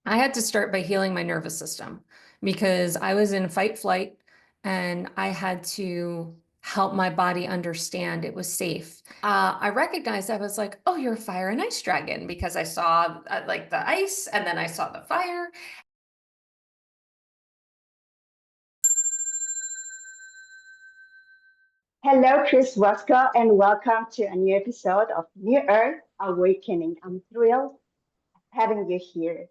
I had to start by healing my nervous system because I was in fight flight and I had to help my body understand it was safe. I recognized I was like, oh, you're a fire and ice dragon because I saw like the ice and then I saw the fire. Hello, Chris Wasko, and welcome to a new episode of New Earth Awakening. I'm thrilled having you here.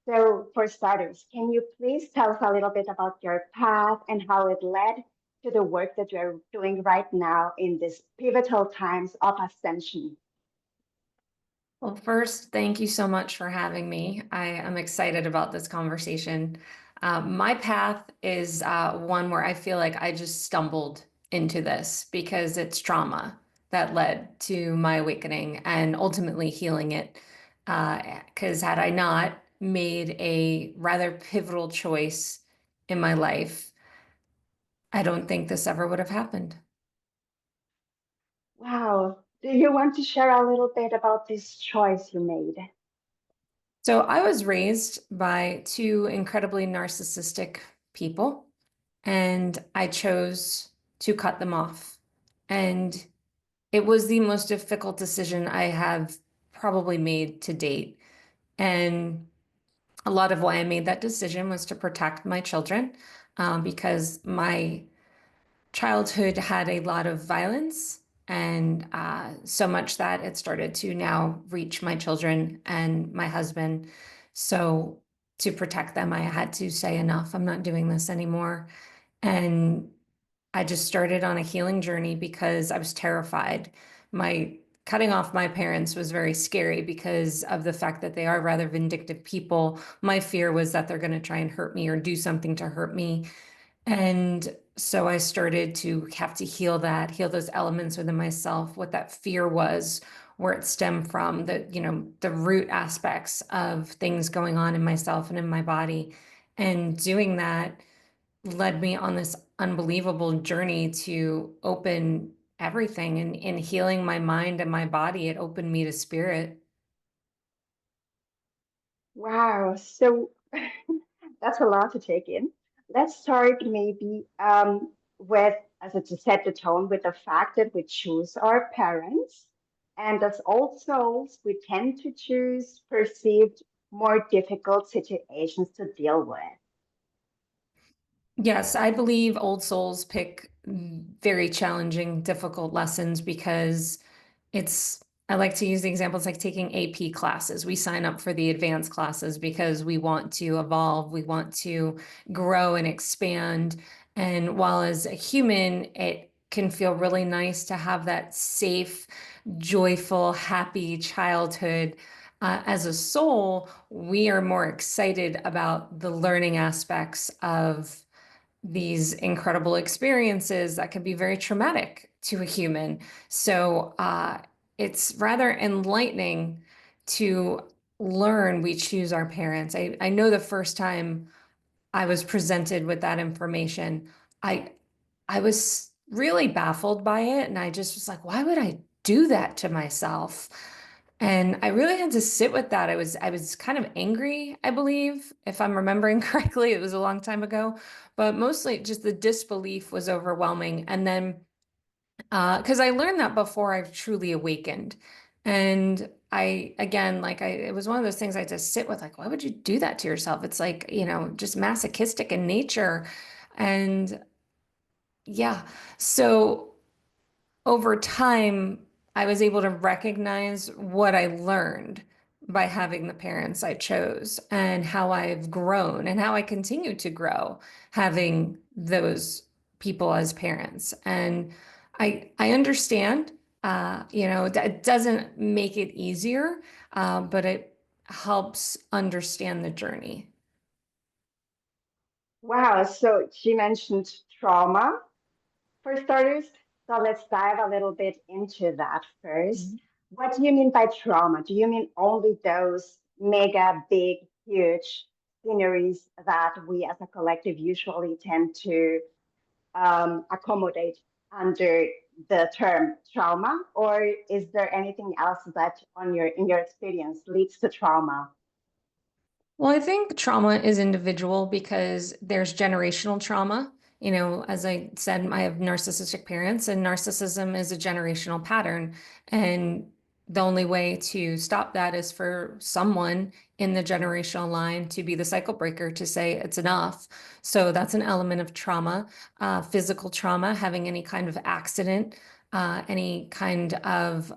So, for starters, can you please tell us a little bit about your path and how it led to the work that you're doing right now in these pivotal times of ascension? Well, first, thank you so much for having me. I am excited about this conversation. My path is one where I feel like I just stumbled into this because it's trauma that led to my awakening and ultimately healing it. Because had I not made a rather pivotal choice in my life, I don't think this ever would have happened. Wow. Do you want to share a little bit about this choice you made? So I was raised by two incredibly narcissistic people, and I chose to cut them off. And it was the most difficult decision I have probably made to date. And a lot of why I made that decision was to protect my children, because my childhood had a lot of violence and so much that it started to now reach my children and my husband. So to protect them, I had to say enough. I'm not doing this anymore. And I just started on a healing journey because I was terrified. My cutting off my parents was very scary because of the fact that they are rather vindictive people. My fear was that they're going to try and hurt me or do something to hurt me. And so I started to have to heal that, heal those elements within myself, what that fear was, where it stemmed from, the root aspects of things going on in myself and in my body. And doing that led me on this unbelievable journey to open everything and in healing my mind and my body. It opened me to spirit. Wow. So, that's a lot to take in. Let's start maybe with, as to set the tone, with the fact that we choose our parents. And as old souls, we tend to choose perceived more difficult situations to deal with. Yes, I believe old souls pick very challenging, difficult lessons because I like to use the examples like taking AP classes. We sign up for the advanced classes because we want to evolve, we want to grow and expand. And while as a human, it can feel really nice to have that safe, joyful, happy childhood. As a soul, we are more excited about the learning aspects of these incredible experiences that can be very traumatic to a human. So it's rather enlightening to learn we choose our parents. I know the first time I was presented with that information, I I was really baffled by it, and I just was like, why would I do that to myself? And I really had to sit with that. I was kind of angry, I believe, if I'm remembering correctly. It was a long time ago, but mostly just the disbelief was overwhelming. And then because I learned that before I've truly awakened. And again, it was one of those things I had to sit with, like, why would you do that to yourself? It's like, just masochistic in nature. And yeah, so over time, I was able to recognize what I learned by having the parents I chose and how I've grown and how I continue to grow having those people as parents. And I understand, that doesn't make it easier, but it helps understand the journey. Wow. So, she mentioned trauma for starters. So, let's dive a little bit into that first. What do you mean by trauma? Do you mean only those mega, big, huge sceneries that we as a collective usually tend to accommodate under the term trauma, or is there anything else that, on your in your experience, leads to trauma? Well, I think trauma is individual because there's generational trauma. As I said, I have narcissistic parents, and narcissism is a generational pattern. And the only way to stop that is for someone in the generational line to be the cycle breaker to say it's enough. So that's an element of trauma. Physical trauma, having any kind of accident, any kind of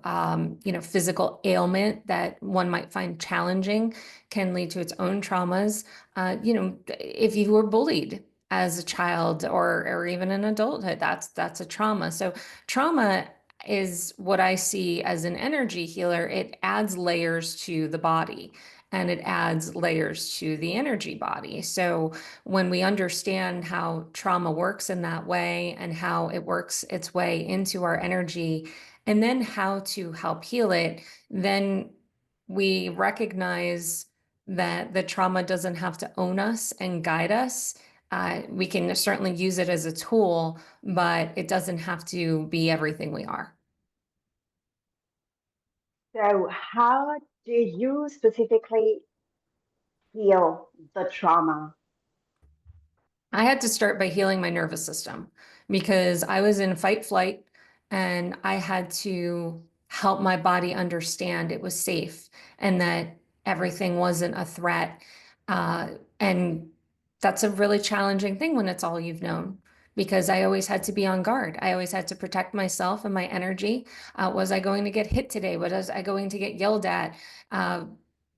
physical ailment that one might find challenging can lead to its own traumas. If you were bullied as a child or even in adulthood, that's a trauma. So trauma is what I see as an energy healer. It adds layers to the body and it adds layers to the energy body. So when we understand how trauma works in that way and how it works its way into our energy, and then how to help heal it, then we recognize that the trauma doesn't have to own us and guide us. We can certainly use it as a tool, but it doesn't have to be everything we are. So, how do you specifically heal the trauma? I had to start by healing my nervous system because I was in fight flight and I had to help my body understand it was safe and that everything wasn't a threat. And that's a really challenging thing when it's all you've known because I always had to be on guard. I always had to protect myself and my energy. Was I going to get hit today? Was I going to get yelled at? Uh,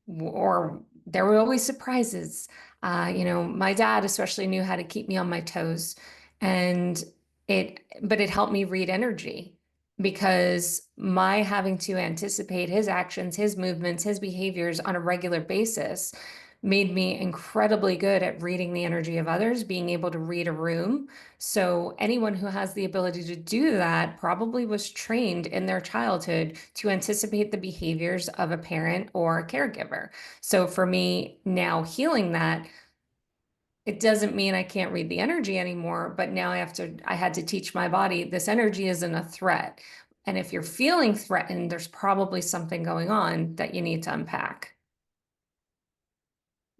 or there were always surprises. My dad especially knew how to keep me on my toes, and but it helped me read energy because my having to anticipate his actions, his movements, his behaviors on a regular basis made me incredibly good at reading the energy of others, being able to read a room. So anyone who has the ability to do that probably was trained in their childhood to anticipate the behaviors of a parent or a caregiver. So for me now healing that, it doesn't mean I can't read the energy anymore, but now I had to teach my body this energy isn't a threat. And if you're feeling threatened, there's probably something going on that you need to unpack.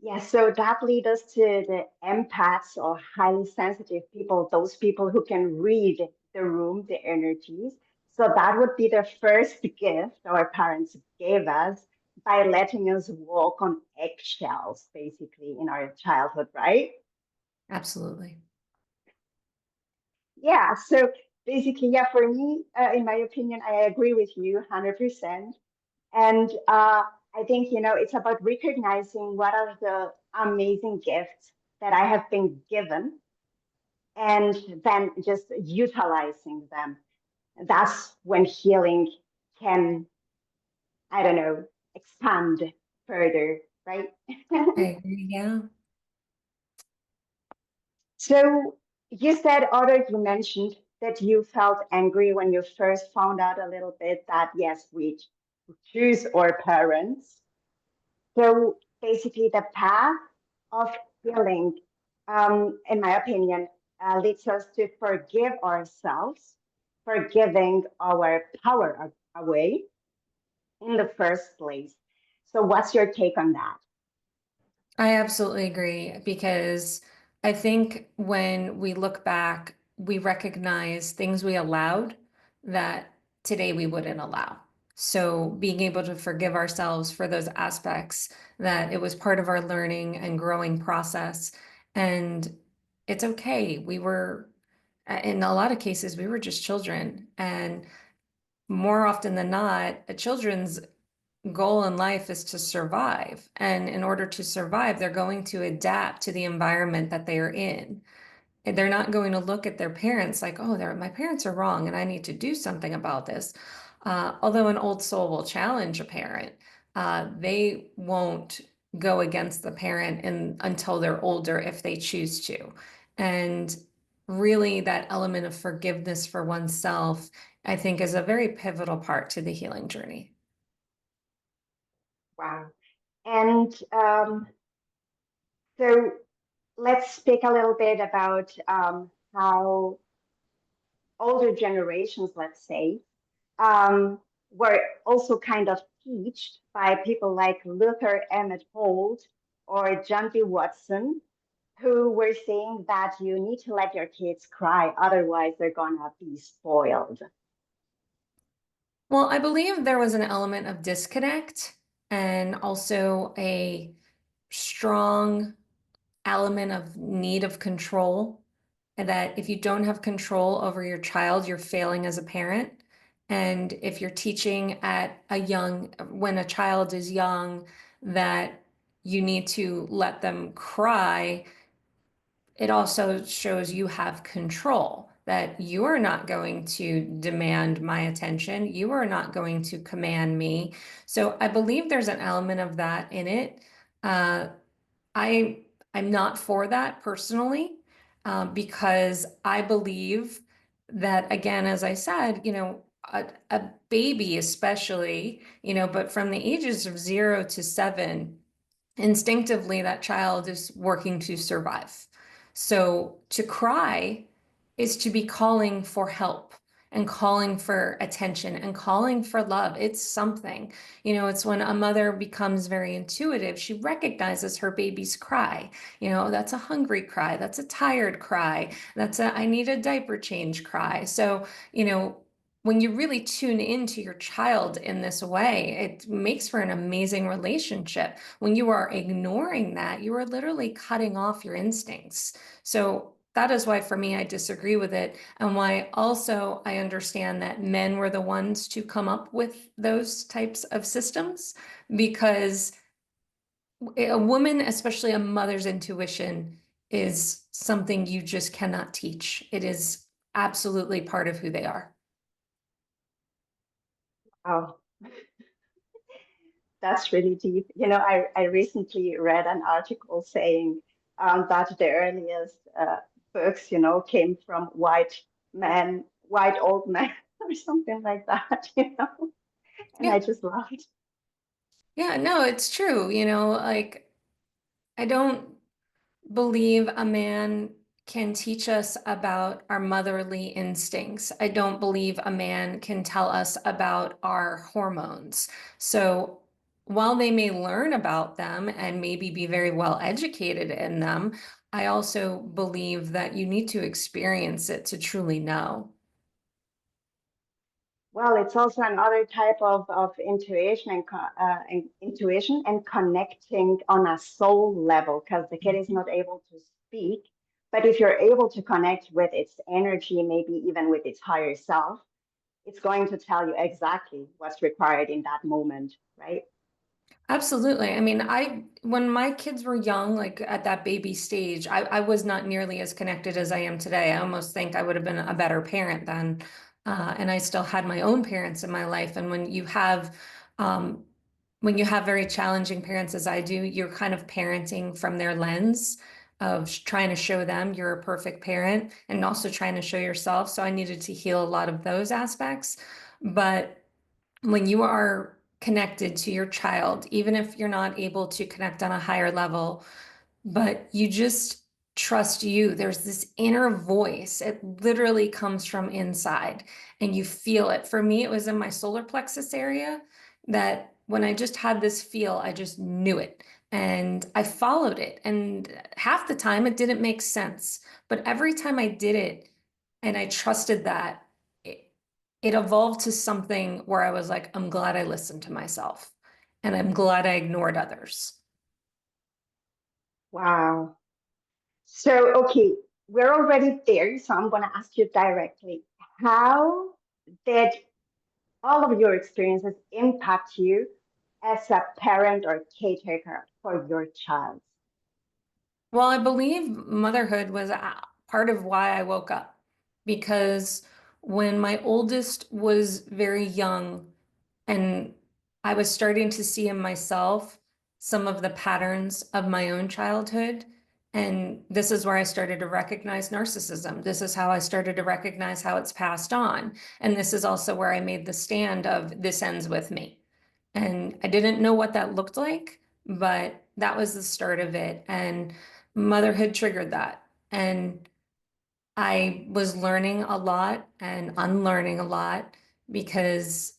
Yeah, so that leads us to the empaths or highly sensitive people, those people who can read the room, the energies. So that would be the first gift our parents gave us by letting us walk on eggshells, basically, in our childhood, right? Absolutely. Yeah, so basically, yeah, for me, in my opinion, I agree with you 100%. And I think, it's about recognizing what are the amazing gifts that I have been given and then just utilizing them. That's when healing can, I don't know, expand further, right? I agree. Yeah. So you said, Otto, you mentioned that you felt angry when you first found out a little bit that, yes, we choose our parents. So basically, the path of healing, in my opinion, leads us to forgive ourselves for giving our power away in the first place. So, what's your take on that? I absolutely agree because I think when we look back, we recognize things we allowed that today we wouldn't allow. So being able to forgive ourselves for those aspects that it was part of our learning and growing process. And it's okay. In a lot of cases, we were just children. And more often than not, a children's goal in life is to survive. And in order to survive, they're going to adapt to the environment that they are in. And they're not going to look at their parents like, oh, my parents are wrong and I need to do something about this. Although an old soul will challenge a parent, they won't go against the parent until they're older if they choose to. And really, that element of forgiveness for oneself, I think, is a very pivotal part to the healing journey. Wow. And so let's speak a little bit about how older generations, let's say, were also kind of taught by people like Luther Emmett Holt or John B. Watson, who were saying that you need to let your kids cry, otherwise they're gonna be spoiled. Well, I believe there was an element of disconnect and also a strong element of need of control. And that if you don't have control over your child, you're failing as a parent. And if you're teaching at a young, when a child is young, that you need to let them cry, it also shows you have control, that you are not going to demand my attention. You are not going to command me. So I believe there's an element of that in it. Uh, I I'm not for that personally, because I believe that, again, as I said, a baby especially, but from the ages of 0 to 7, instinctively that child is working to survive. So to cry is to be calling for help and calling for attention and calling for love. It's something. It's when a mother becomes very intuitive, she recognizes her baby's cry. That's a hungry cry, that's a tired cry, that's a I need a diaper change cry. So, when you really tune into your child in this way, it makes for an amazing relationship. When you are ignoring that, you are literally cutting off your instincts. So that is why, for me, I disagree with it, and why also I understand that men were the ones to come up with those types of systems, because a woman, especially a mother's intuition, is something you just cannot teach. It is absolutely part of who they are. Oh, that's really deep. I recently read an article saying that the earliest books, came from white men, white old men, or something like that. And I Yeah. just laughed. Yeah, no, it's true. Like, I don't believe a man can teach us about our motherly instincts. I don't believe a man can tell us about our hormones. So while they may learn about them and maybe be very well educated in them, I also believe that you need to experience it to truly know. Well, it's also another type of intuition and intuition and connecting on a soul level because the kid is not able to speak. But if you're able to connect with its energy, maybe even with its higher self, it's going to tell you exactly what's required in that moment, right? Absolutely. I mean, when my kids were young, like at that baby stage, I was not nearly as connected as I am today. I almost think I would have been a better parent then. And I still had my own parents in my life. And um, when you have very challenging parents, as I do, you're kind of parenting from their lens of trying to show them you're a perfect parent and also trying to show yourself. So I needed to heal a lot of those aspects. But when you are connected to your child, even if you're not able to connect on a higher level, but you just trust you. There's this inner voice. It literally comes from inside and you feel it. For me, it was in my solar plexus area that when I just had this feel, I just knew it and I followed it. And half the time it didn't make sense. But every time I did it and I trusted that, it evolved to something where I was like, I'm glad I listened to myself and I'm glad I ignored others. Wow. So, okay, we're already there. So I'm going to ask you directly, how did all of your experiences impact you as a parent or caretaker for your child? Well, I believe motherhood was part of why I woke up, because when my oldest was very young and I was starting to see in myself some of the patterns of my own childhood. And this is where I started to recognize narcissism. This is how I started to recognize how it's passed on. And this is also where I made the stand of this ends with me. And I didn't know what that looked like, but that was the start of it. And motherhood triggered that. And I was learning a lot and unlearning a lot because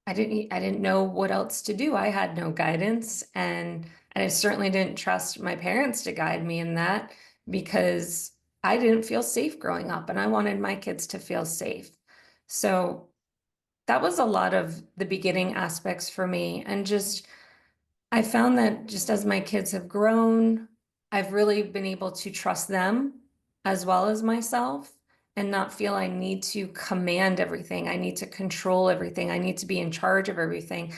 I didn't know what else to do. I had no guidance and And I certainly didn't trust my parents to guide me in that because I didn't feel safe growing up and I wanted my kids to feel safe. So that was a lot of the beginning aspects for me. And just, I found that just as my kids have grown, I've really been able to trust them as well as myself and not feel I need to command everything. I need to control everything. I need to be in charge of everything.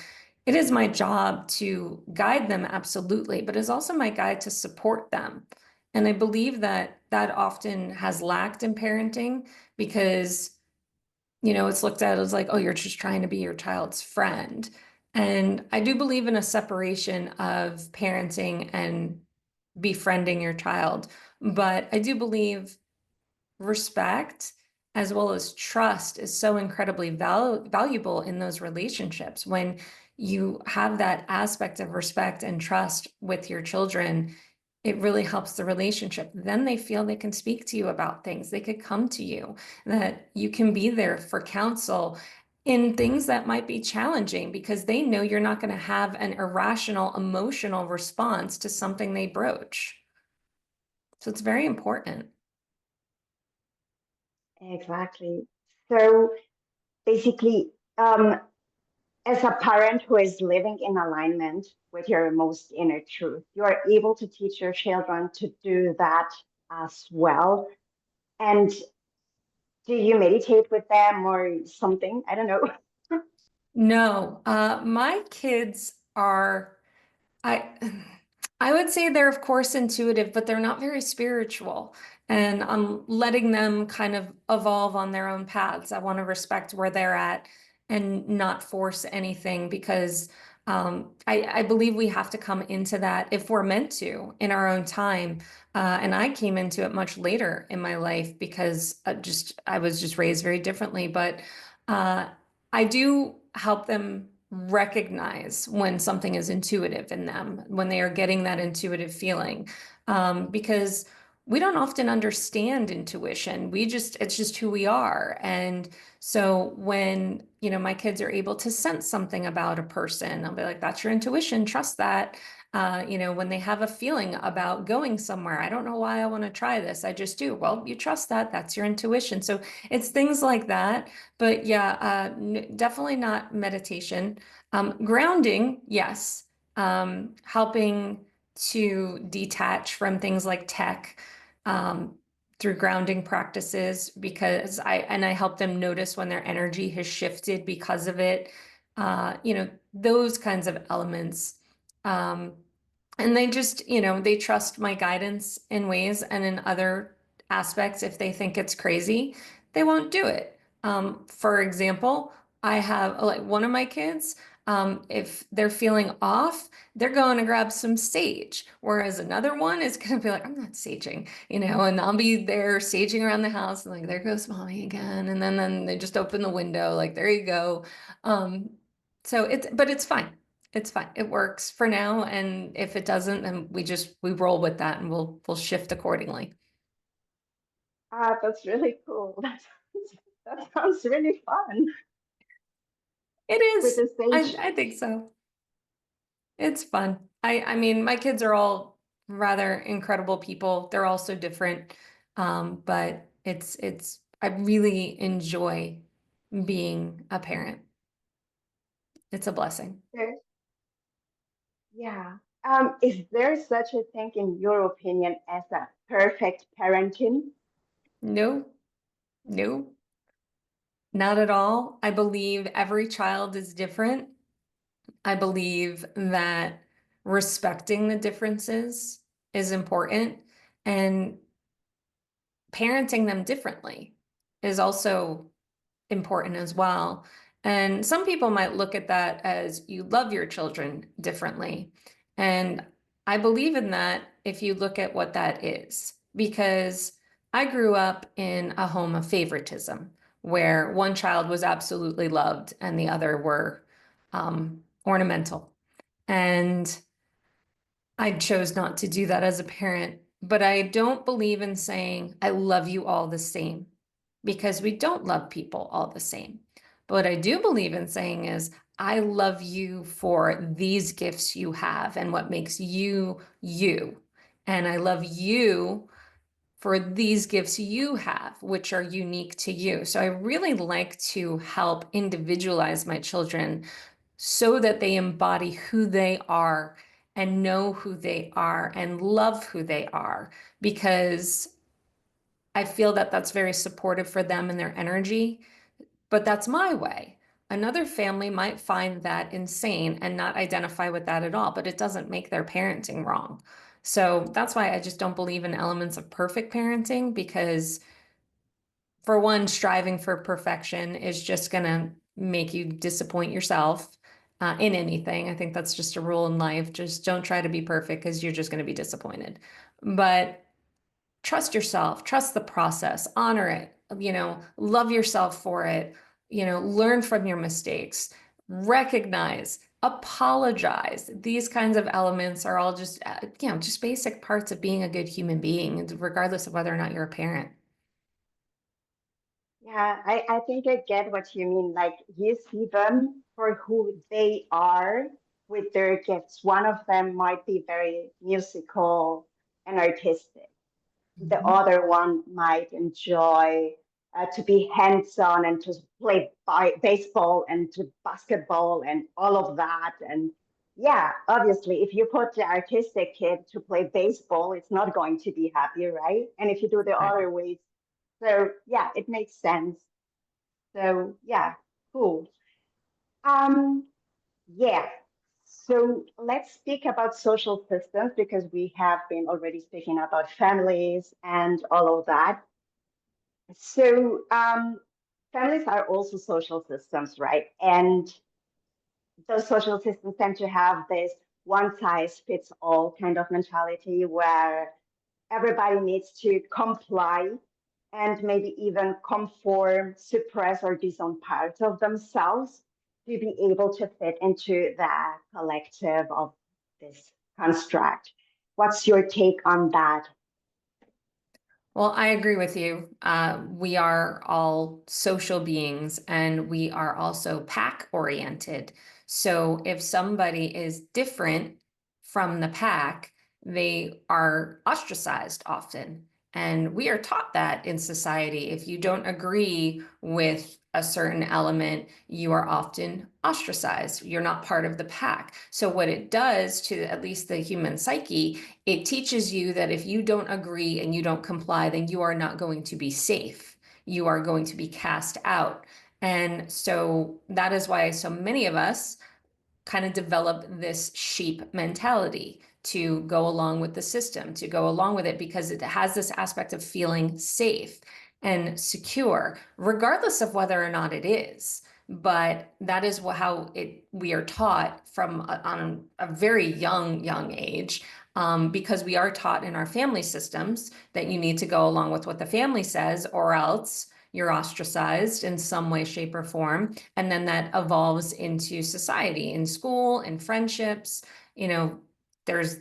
It is my job to guide them, absolutely, but it's also my guide to support them. And I believe that that often has lacked in parenting because it's looked at as like, oh, you're just trying to be your child's friend. And I do believe in a separation of parenting and befriending your child. But I do believe respect as well as trust is so incredibly valuable in those relationships. When you have that aspect of respect and trust with your children, it really helps the relationship. Then they feel they can speak to you about things. They could come to you, that you can be there for counsel in things that might be challenging because they know you're not going to have an irrational emotional response to something they broach. So it's very important. Exactly. So basically, as a parent who is living in alignment with your most inner truth, you are able to teach your children to do that as well. And do you meditate with them or something? I don't know. No, my kids are I I would say they're of course intuitive, but they're not very spiritual. And I'm letting them kind of evolve on their own paths. I want to respect where they're at and not force anything because I believe we have to come into that if we're meant to in our own time. And I came into it much later in my life because I was just raised very differently. But uh, I do help them recognize when something is intuitive in them, when they are getting that intuitive feeling. Because we don't often understand intuition. It's just who we are. And so when, my kids are able to sense something about a person, I'll be like, that's your intuition, trust that. When they have a feeling about going somewhere, I don't know why I want to try this. I just do. Well, you trust that. That's your intuition. So it's things like that. But yeah, definitely not meditation. Grounding, yes. Helping to detach from things like tech through grounding practices because I help them notice when their energy has shifted because of it. Those kinds of elements. Um, and they just, they trust my guidance in ways and in other aspects, if they think it's crazy, they won't do it. For example, I have like one of my kids, if they're feeling off, they're going to grab some sage, whereas another one is going to be like, I'm not saging, and I'll be there saging around the house and like, there goes mommy again. And then they just open the window, like, there you go. Um, but it's fine. It's fine. It works for now. And if it doesn't, then we roll with that and we'll shift accordingly. That's really cool. That sounds really fun It with is. the stage. I think so. It's fun. I mean, my kids are all rather incredible people. They're all so different. But I really enjoy being a parent. It's a blessing. There- Yeah. Is there such a thing, in your opinion, as a perfect parenting? No, no, not at all. I believe every child is different. I believe that respecting the differences is important and parenting them differently is also important as well. And some people might look at that as you love your children differently. And I believe in that if you look at what that is, because I grew up in a home of favoritism where one child was absolutely loved and the other were ornamental. And I chose not to do that as a parent, but I don't believe in saying, I love you all the same, because we don't love people all the same. But what I do believe in saying is, I love you for these gifts you have and what makes you you. And I love you for these gifts you have, which are unique to you. So I really like to help individualize my children so that they embody who they are and know who they are and love who they are, because I feel that that's very supportive for them and their energy, but that's my way. Another family might find that insane and not identify with that at all, but it doesn't make their parenting wrong. So that's why I just don't believe in elements of perfect parenting, because for one, striving for perfection is just going to make you disappoint yourself in anything. I think that's just a rule in life. Just don't try to be perfect because you're just going to be disappointed. But trust yourself, trust the process, honor it, love yourself for it, learn from your mistakes, recognize, apologize. These kinds of elements are all just basic parts of being a good human being, regardless of whether or not you're a parent. Yeah, I think I get what you mean. Like you see them for who they are with their gifts. One of them might be very musical and artistic. The Mhm. other one might enjoy to be hands-on and to play baseball and to basketball and all of that. And yeah, obviously, if you put the artistic kid to play baseball, it's not going to be happy, right? And if you do the Right. other ways, so yeah, it makes sense. So yeah, cool. Um, yeah. So let's speak about social systems because we have been already speaking about families and all of that. So families are also social systems, right? And those social systems tend to have this one size fits all kind of mentality where everybody needs to comply and maybe even conform, suppress, or disown parts of themselves to be able to fit into the collective of this construct. What's your take on that? Well, I agree with you. We are all social beings and we are also pack oriented. So if somebody is different from the pack, they are ostracized often. And we are taught that in society. If you don't agree with a certain element, you are often ostracized. You're not part of the pack. So, what it does to at least the human psyche, it teaches you that if you don't agree and you don't comply, then you are not going to be safe. You are going to be cast out. And so that is why so many of us kind of develop this sheep mentality to go along with the system, to go along with it because it has this aspect of feeling safe and secure, regardless of whether or not it is. But that is how we are taught from on a very young age, because we are taught in our family systems that you need to go along with what the family says, or else you're ostracized in some way, shape, or form. And then that evolves into society, in school, in friendships. You know, there's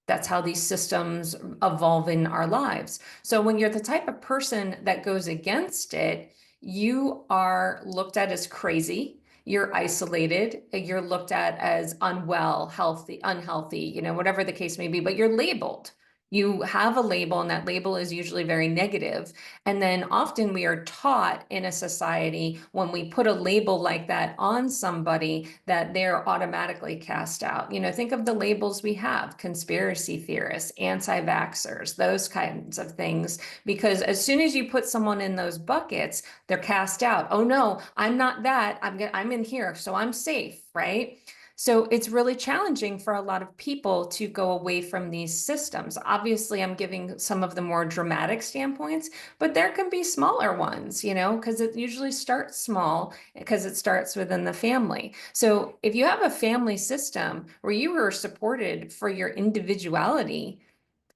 that's how these systems evolve in our lives. So when you're the type of person that goes against it, you are looked at as crazy. You're isolated. You're looked at as unwell, healthy, unhealthy, whatever the case may be, but you're labeled. You have a label, and that label is usually very negative. And then often we are taught in a society when we put a label like that on somebody that they're automatically cast out. Think of the labels we have: conspiracy theorists, anti vaxxers, those kinds of things. Because as soon as you put someone in those buckets, they're cast out. Oh no, I'm not that. I'm in here, so I'm safe, right? So it's really challenging for a lot of people to go away from these systems. Obviously, I'm giving some of the more dramatic standpoints, but there can be smaller ones, because it usually starts small because it starts within the family. So if you have a family system where you were supported for your individuality,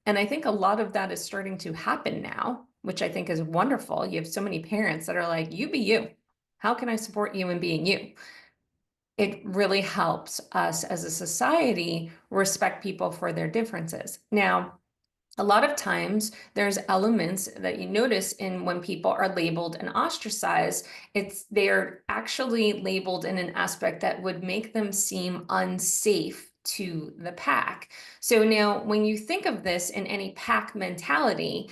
and I think a lot of that is starting to happen now, which I think is wonderful. You have so many parents that are like, you be you. How can I support you in being you? It really helps us as a society respect people for their differences. Now, A lot of times there's elements that you notice in when people are labeled and ostracized, they're actually labeled in an aspect that would make them seem unsafe to the pack. So now when you think of this in any pack mentality,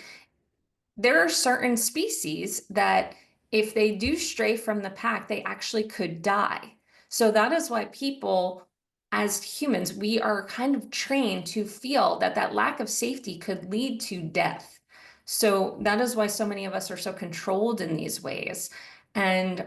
there are certain species that if they do stray from the pack, they actually could die. So that is why people, as humans, we are kind of trained to feel that that lack of safety could lead to death. So that is why so many of us are so controlled in these ways. And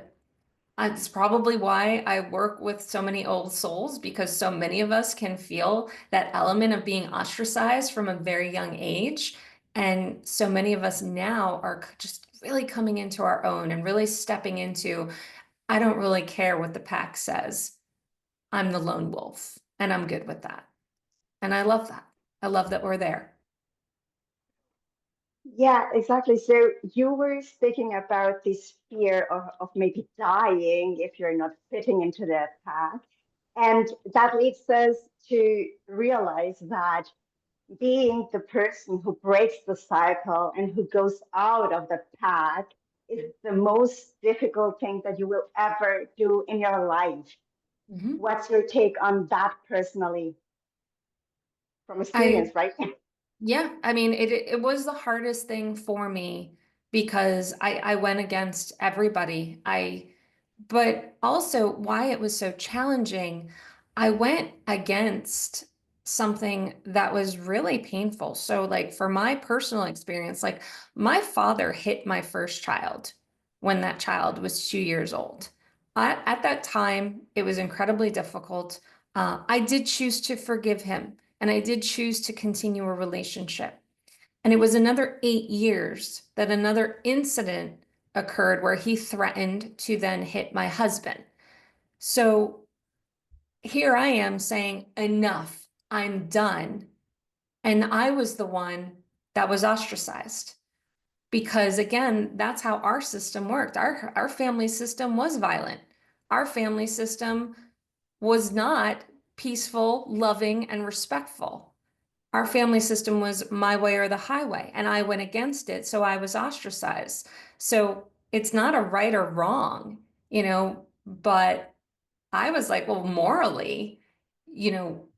it's probably why I work with so many old souls, because so many of us can feel that element of being ostracized from a very young age. And so many of us now are just really coming into our own and really stepping into, I don't really care what the pack says. I'm the lone wolf, and I'm good with that. And I love that. I love that we're there. Yeah, exactly. So you were speaking about this fear of maybe dying if you're not fitting into the pack. And that leads us to realize that being the person who breaks the cycle and who goes out of the pack is the most difficult thing that you will ever do in your life. Mhm. What's your take on that personally from I experience, right? Yeah, I mean, it was the hardest thing for me because I went against everybody. But also why it was so challenging, I went against something that was really painful. So like for my personal experience, like my father hit my first child when that child was 2 years old. At that time, it was incredibly difficult. I did choose to forgive him. And I did choose to continue a relationship. And it was another 8 years that another incident occurred where he threatened to then hit my husband. So here I am saying, enough, I'm done. And I was the one that was ostracized. Because again, that's how our system worked. Our family system was violent. Our family system was not peaceful, loving, and respectful. Our family system was my way or the highway, and I went against it, so I was ostracized. So it's not a right or wrong, but I was like, well, morally, you know,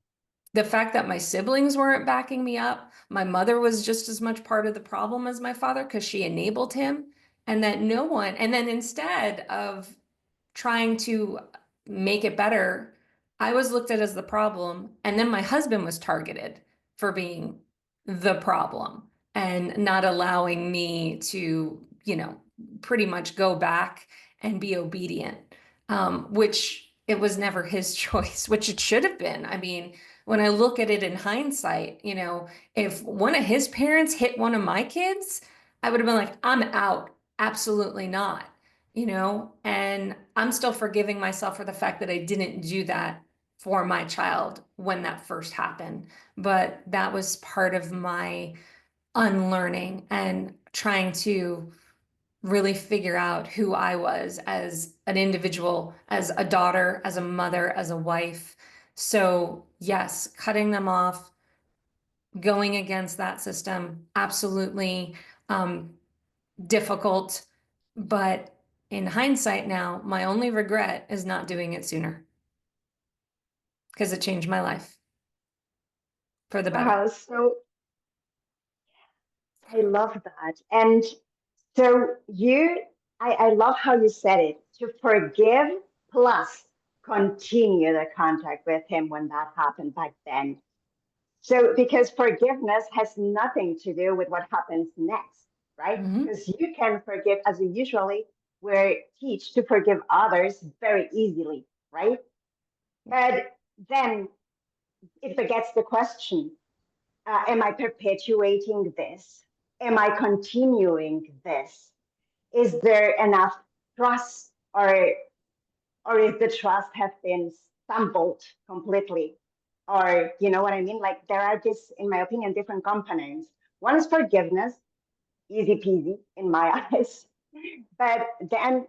the fact that my siblings weren't backing me up, my mother was just as much part of the problem as my father because she enabled him, and that no one, and then instead of trying to make it better, I was looked at as the problem. And then my husband was targeted for being the problem and not allowing me to, pretty much go back and be obedient, which it was never his choice, which it should have been. I mean, when I look at it in hindsight, if one of his parents hit one of my kids, I would have been like, I'm out. Absolutely not, and I'm still forgiving myself for the fact that I didn't do that for my child when that first happened. But that was part of my unlearning and trying to really figure out who I was as an individual, as a daughter, as a mother, as a wife. So, yes, cutting them off, going against that system, absolutely. Difficult, but in hindsight now, my only regret is not doing it sooner because it changed my life for the better. Wow, so I love that. And so I love how you said it, to forgive plus continue the contact with him when that happened back then. So, because forgiveness has nothing to do with what happens next, right? Hmm. Because you can forgive, as we usually we're teach to forgive others very easily, right? But then it begets the question, am I perpetuating this? Am I continuing this? Is there enough trust, or is the trust have been stumbled completely? Or you know what I mean? Like there are just, in my opinion, different components. One is forgiveness, easy peasy in my eyes. But then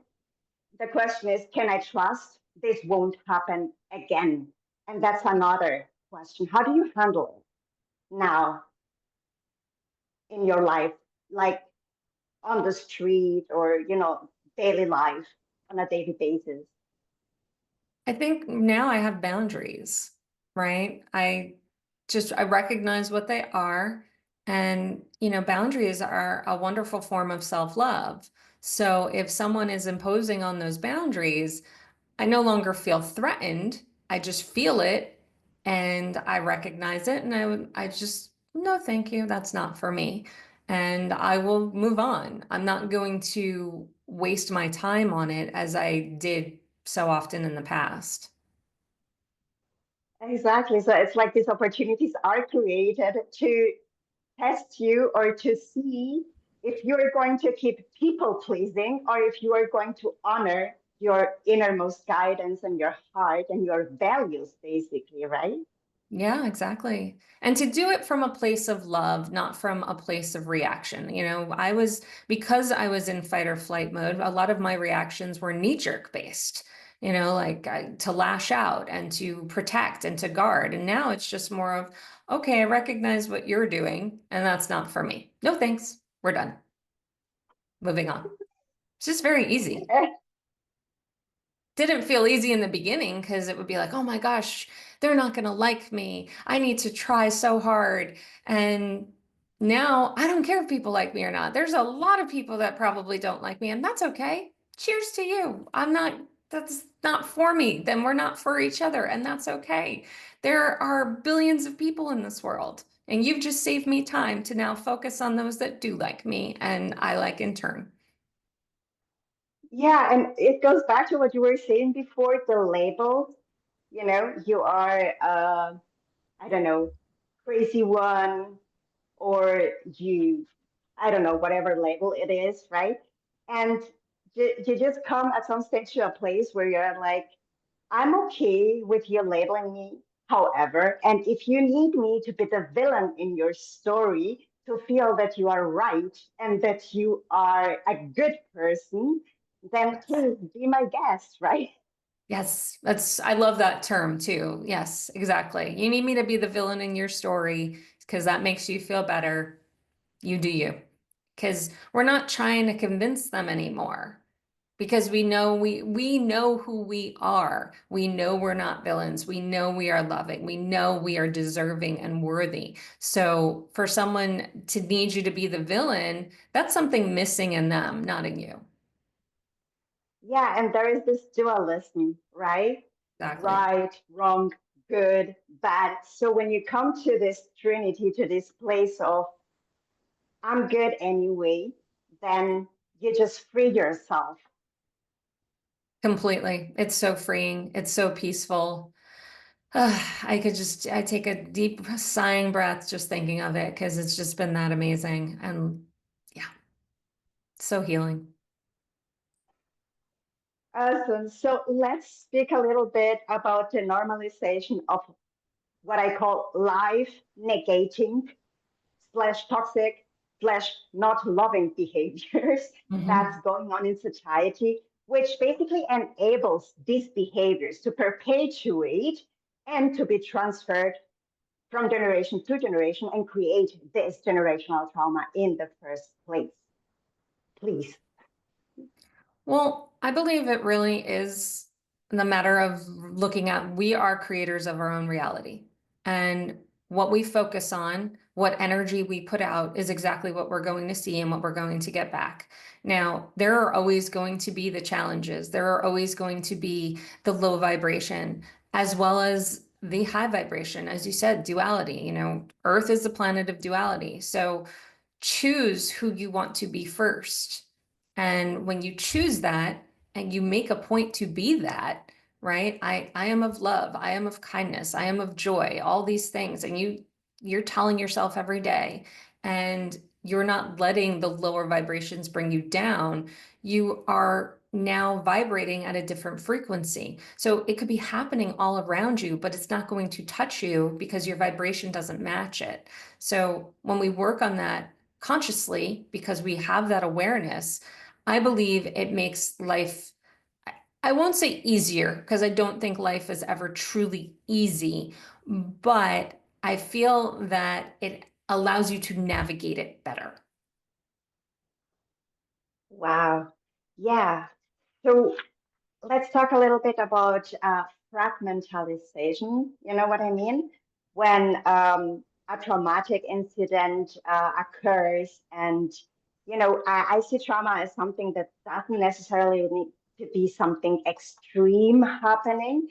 the question is, can I trust this won't happen again? And that's another question. How do you handle it now? in your life, like on the street or, daily life on a daily basis? I think now I have boundaries, right? I recognize what they are. And, boundaries are a wonderful form of self-love. So if someone is imposing on those boundaries, I no longer feel threatened. I just feel it and I recognize it and I just, no, thank you. That's not for me. And I will move on. I'm not going to waste my time on it as I did so often in the past. Exactly. So it's like these opportunities are created to test you or to see if you're going to keep people pleasing or if you are going to honor your innermost guidance and your heart and your values, basically, right? Yeah, exactly. And to do it from a place of love, not from a place of reaction. Because I was in fight or flight mode, a lot of my reactions were knee-jerk based, like to lash out and to protect and to guard. And now it's just more of, okay, I recognize what you're doing, and that's not for me. No, thanks. We're done. Moving on. It's just very easy. Didn't feel easy in the beginning because it would be like, oh my gosh, they're not going to like me. I need to try so hard. And now I don't care if people like me or not. There's a lot of people that probably don't like me, and that's okay. Cheers to you. That's not for me. Then we're not for each other, and that's okay. There are billions of people in this world, and you've just saved me time to now focus on those that do like me and I like in turn. Yeah, and it goes back to what you were saying before, the labels. You are, I don't know, crazy one, or I don't know, whatever label it is, right? And you just come at some stage to a place where you're like, I'm okay with you labeling me, however, and if you need me to be the villain in your story to feel that you are right and that you are a good person, then please be my guest, right? Yes, I love that term too. Yes, exactly. You need me to be the villain in your story because that makes you feel better. You do you. Because we're not trying to convince them anymore. Because we know who we are. We know we're not villains. We know we are loving. We know we are deserving and worthy. So for someone to need you to be the villain, that's something missing in them, not in you. Yeah, and there is this dualism, right? Exactly. Right, wrong, good, bad. So when you come to this trinity, to this place of I'm good anyway, then you just free yourself. Completely. It's so freeing. It's so peaceful. I take a deep sighing breath just thinking of it because it's just been that amazing. And yeah, so healing. Awesome. So let's speak a little bit about the normalization of what I call life negating slash toxic slash not loving behaviors that's Hmm. going on in society, which basically enables these behaviors to perpetuate and to be transferred from generation to generation and create this generational trauma in the first place. Please. Well, I believe it really is the matter of looking at we are creators of our own reality. And what we focus on, what energy we put out is exactly what we're going to see and what we're going to get back. Now, there are always going to be the challenges. There are always going to be the low vibration as well as the high vibration. As you said, duality, Earth is the planet of duality. So choose who you want to be first. And when you choose that and you make a point to be that, right? I am of love, I am of kindness, I am of joy, all these things. And you're telling yourself every day, and you're not letting the lower vibrations bring you down. You are now vibrating at a different frequency. So it could be happening all around you, but it's not going to touch you because your vibration doesn't match it. So when we work on that consciously, because we have that awareness, I believe it makes life, I won't say easier, because I don't think life is ever truly easy, but I feel that allows you to navigate it better. Wow. Yeah. So let's talk a little bit about fragmentalization. You know what I mean? When a traumatic incident occurs, and I see trauma as something that doesn't necessarily need to be something extreme happening.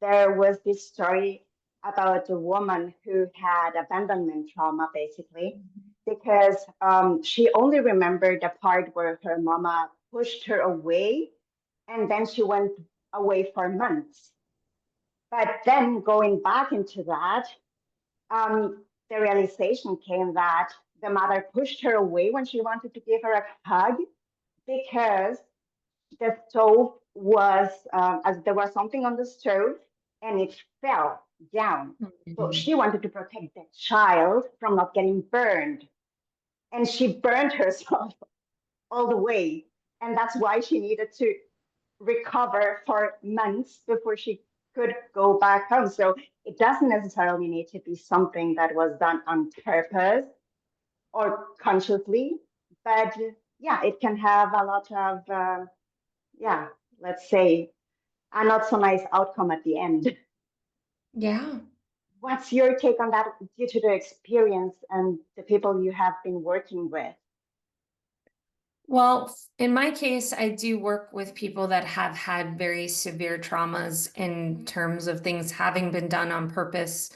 There was this story about a woman who had abandonment trauma, basically, because she only remembered the part where her mama pushed her away, and then she went away for months. But then going back into that, the realization came that the mother pushed her away when she wanted to give her a hug because the stove was, as there was something on the stove and it fell down. So Mhm. she wanted to protect the child from not getting burned. And she burned herself all the way. And that's why she needed to recover for months before she could go back home. So it doesn't necessarily need to be something that was done on purpose or consciously, but yeah, it can have a lot of, yeah, let's say, a not so nice outcome at the end. Yeah. What's your take on that due to the experience and the people you have been working with? Well, in my case, I do work with people that have had very severe traumas in terms of things having been done on purpose,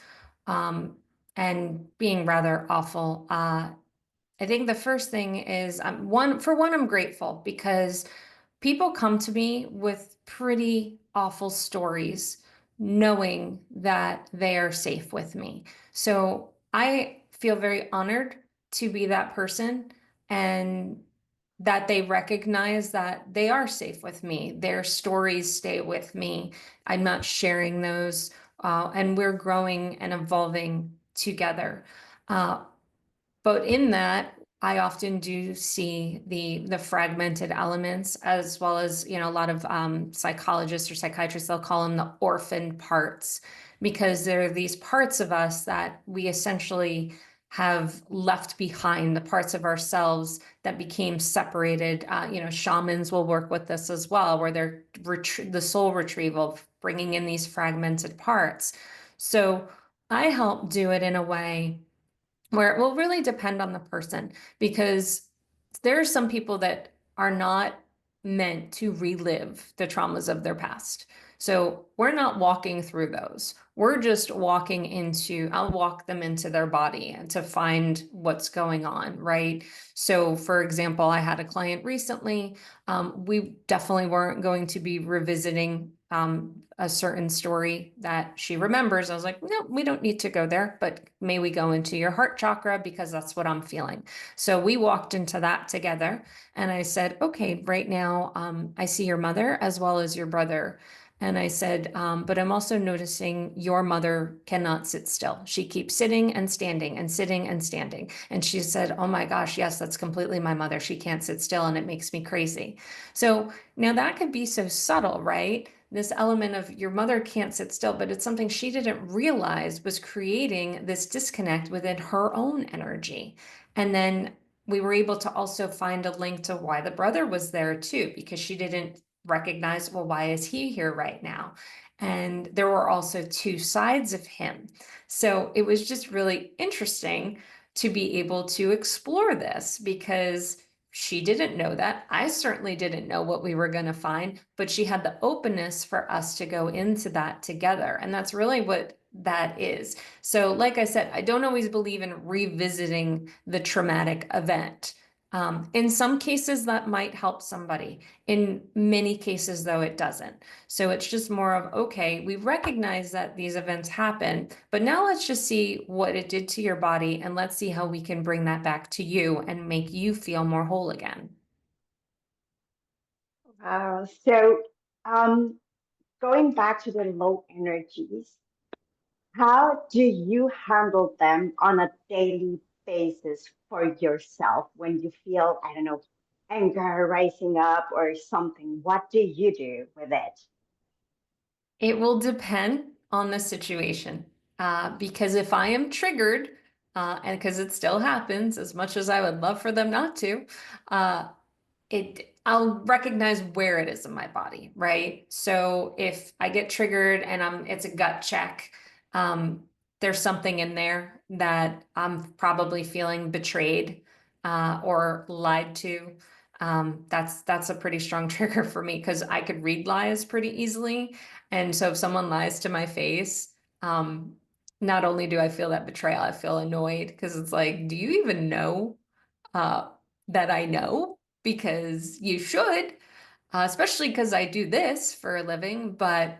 and being rather awful. I think the first thing is for one, I'm grateful because people come to me with pretty awful stories, knowing that they are safe with me. So I feel very honored to be that person and that they recognize that they are safe with me. Their stories stay with me. I'm not sharing those, and we're growing and evolving together. Uh, but in that, I often do see the fragmented elements, as well as, a lot of psychologists or psychiatrists, they'll call them the orphaned parts, because there are these parts of us that we essentially have left behind, the parts of ourselves that became separated. Shamans will work with this as well, where they're the soul retrieval, bringing in these fragmented parts. So I help do it in a way where it will really depend on the person, because there are some people that are not meant to relive the traumas of their past. So we're not walking through those. We're just I'll walk them into their body and to find what's going on, right? So, for example, I had a client recently. We definitely weren't going to be revisiting a certain story that she remembers. I was like, no, we don't need to go there, but may we go into your heart chakra because that's what I'm feeling. So we walked into that together, and I said, okay, right now, I see your mother as well as your brother. And I said, but I'm also noticing your mother cannot sit still. She keeps sitting and standing and sitting and standing. And she said, oh my gosh, yes, that's completely my mother. She can't sit still and it makes me crazy. So now that could be so subtle, right? This element of your mother can't sit still, but it's something she didn't realize was creating this disconnect within her own energy. And then we were able to also find a link to why the brother was there too, because she didn't recognize, well, why is he here right now? And there were also two sides of him. So it was just really interesting to be able to explore this, because she didn't know that. I certainly didn't know what we were going to find, but she had the openness for us to go into that together. And that's really what that is. So, like I said, I don't always believe in revisiting the traumatic event. In some cases, that might help somebody. In many cases, though, it doesn't. So it's just more of, okay, we recognize that these events happen, but now let's just see what it did to your body, and let's see how we can bring that back to you and make you feel more whole again. So, um, going back to the low energies, how do you handle them on a daily basis for yourself when you feel, I don't know, anger rising up or something? What do you do with it? It will depend on the situation. Because if I am triggered, and because it still happens, as much as I would love for them not to, uh, I'll recognize where it is in my body, right? So if I get triggered and it's a gut check, um, there's something in there that I'm probably feeling betrayed, or lied to. That's a pretty strong trigger for me because I could read lies pretty easily. And so if someone lies to my face, not only do I feel that betrayal, I feel annoyed because it's like, do you even know, uh, that I know? Because you should, especially because I do this for a living. But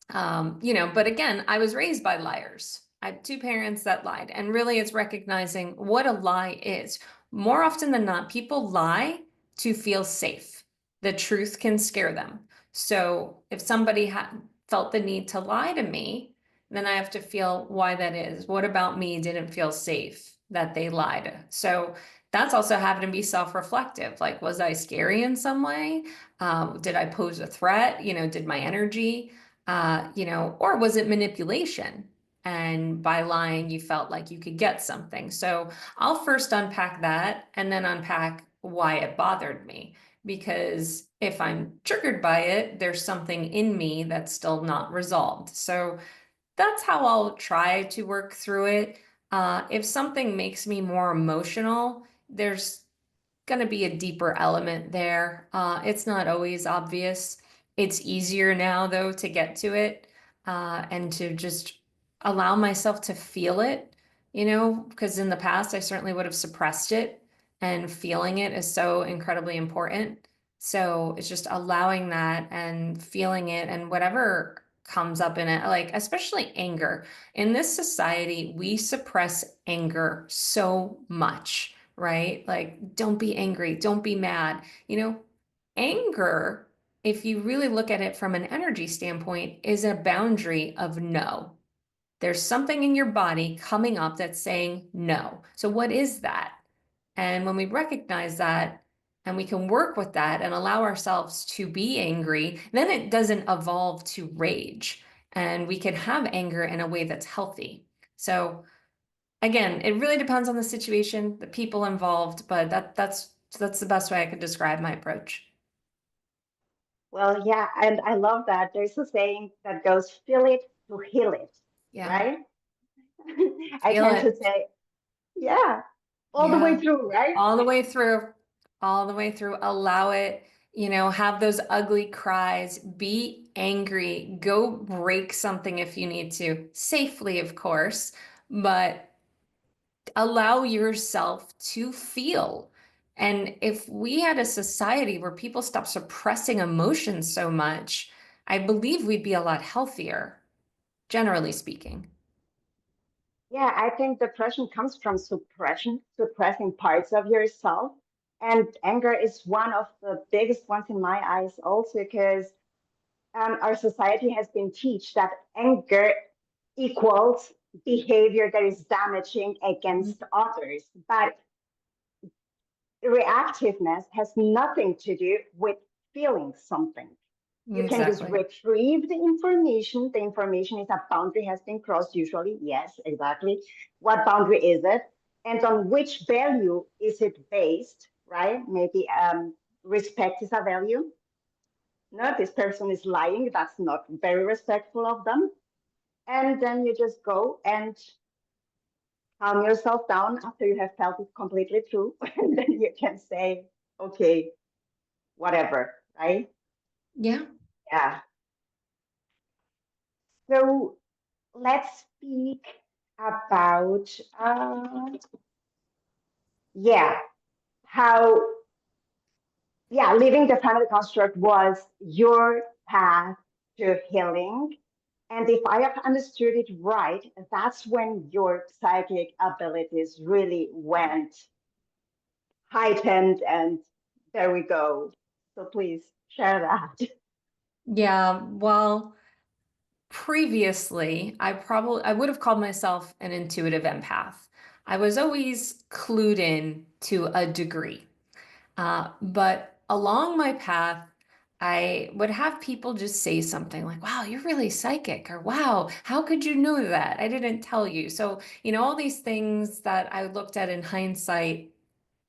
again, I was raised by liars. I had two parents that lied, and really it's recognizing what a lie is. More often than not, people lie to feel safe. The truth can scare them. So if somebody felt the need to lie to me, then I have to feel why that is. What about me didn't feel safe that they lied? So that's also having to be self-reflective. Like, was I scary in some way? Did I pose a threat? Did my energy, or was it manipulation? And by lying, you felt like you could get something. So I'll first unpack that and then unpack why it bothered me. Because if I'm triggered by it, there's something in me that's still not resolved. So that's how I'll try to work through it. If something makes me more emotional, there's going to be a deeper element there. It's not always obvious. It's easier now, though, to get to it, and to just allow myself to feel it, because in the past I certainly would have suppressed it, and feeling it is so incredibly important. So it's just allowing that and feeling it and whatever comes up in it, like especially anger. In this society, we suppress anger so much, right? Like, don't be angry, don't be mad. Anger, if you really look at it from an energy standpoint, is a boundary of no. There's something in your body coming up that's saying no. So, what is that? And when we recognize that and we can work with that and allow ourselves to be angry, then it doesn't evolve to rage. And we can have anger in a way that's healthy. So, again, it really depends on the situation, the people involved, but that's the best way I could describe my approach. Well, yeah, and I love that. There's a saying that goes, feel it to heal it, Yeah, right? I feel tend to it. say, yeah, all the way Yeah, through, right? all the way through, all the way through. Allow it, have those ugly cries, be angry, go break something if you need to, safely, of course, but allow yourself to feel. And if we had a society where people stopped suppressing emotions so much, I believe we'd be a lot healthier, generally speaking. Yeah, I think depression comes from suppression, suppressing parts of yourself. And anger is one of the biggest ones in my eyes, also because our society has been taught that anger equals behavior that is damaging against others. But reactiveness has nothing to do with feeling something. You can just Exactly. retrieve the information. The information is a boundary has been crossed, usually. Yes, exactly. What boundary is it? And on which value is it based, right? Maybe respect is a value. No, this person is lying. That's not very respectful of them. And then you just go and calm yourself down after you have felt it completely through. And then you can say, okay, whatever, right? Yeah. Yeah. So let's speak about, yeah, how, yeah, leaving the family construct was your path to healing. And if I have understood it right, that's when your psychic abilities really went heightened. And there we go. So please share that. Yeah. Well, previously, I would have called myself an intuitive empath. I was always clued in to a degree. But along my path, I would have people just say something like, wow, you're really psychic, or wow, how could you know that? I didn't tell you. So, all these things that I looked at in hindsight,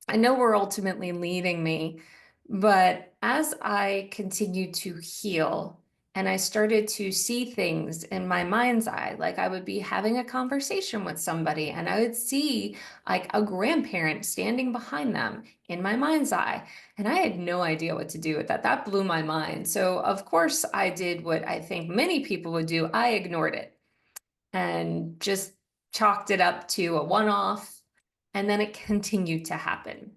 I know were ultimately leading me, but as I continued to heal and I started to see things in my mind's eye, like I would be having a conversation with somebody and I would see like a grandparent standing behind them in my mind's eye. And I had no idea what to do with that. That blew my mind. So, of course, I did what I think many people would do. I ignored it and just chalked it up to a one-off, and then it continued to happen.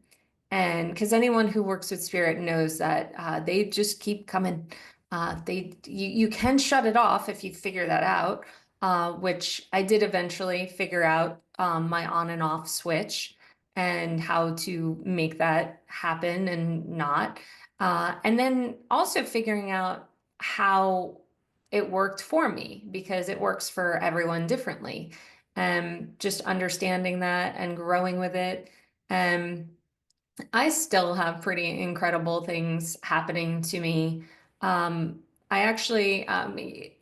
And because anyone who works with spirit knows that they just keep coming. You can shut it off if you figure that out, which I did eventually figure out my on and off switch and how to make that happen and not. And then also figuring out how it worked for me because it works for everyone differently. Just understanding that and growing with it. Um, I still have pretty incredible things happening to me. Um, I actually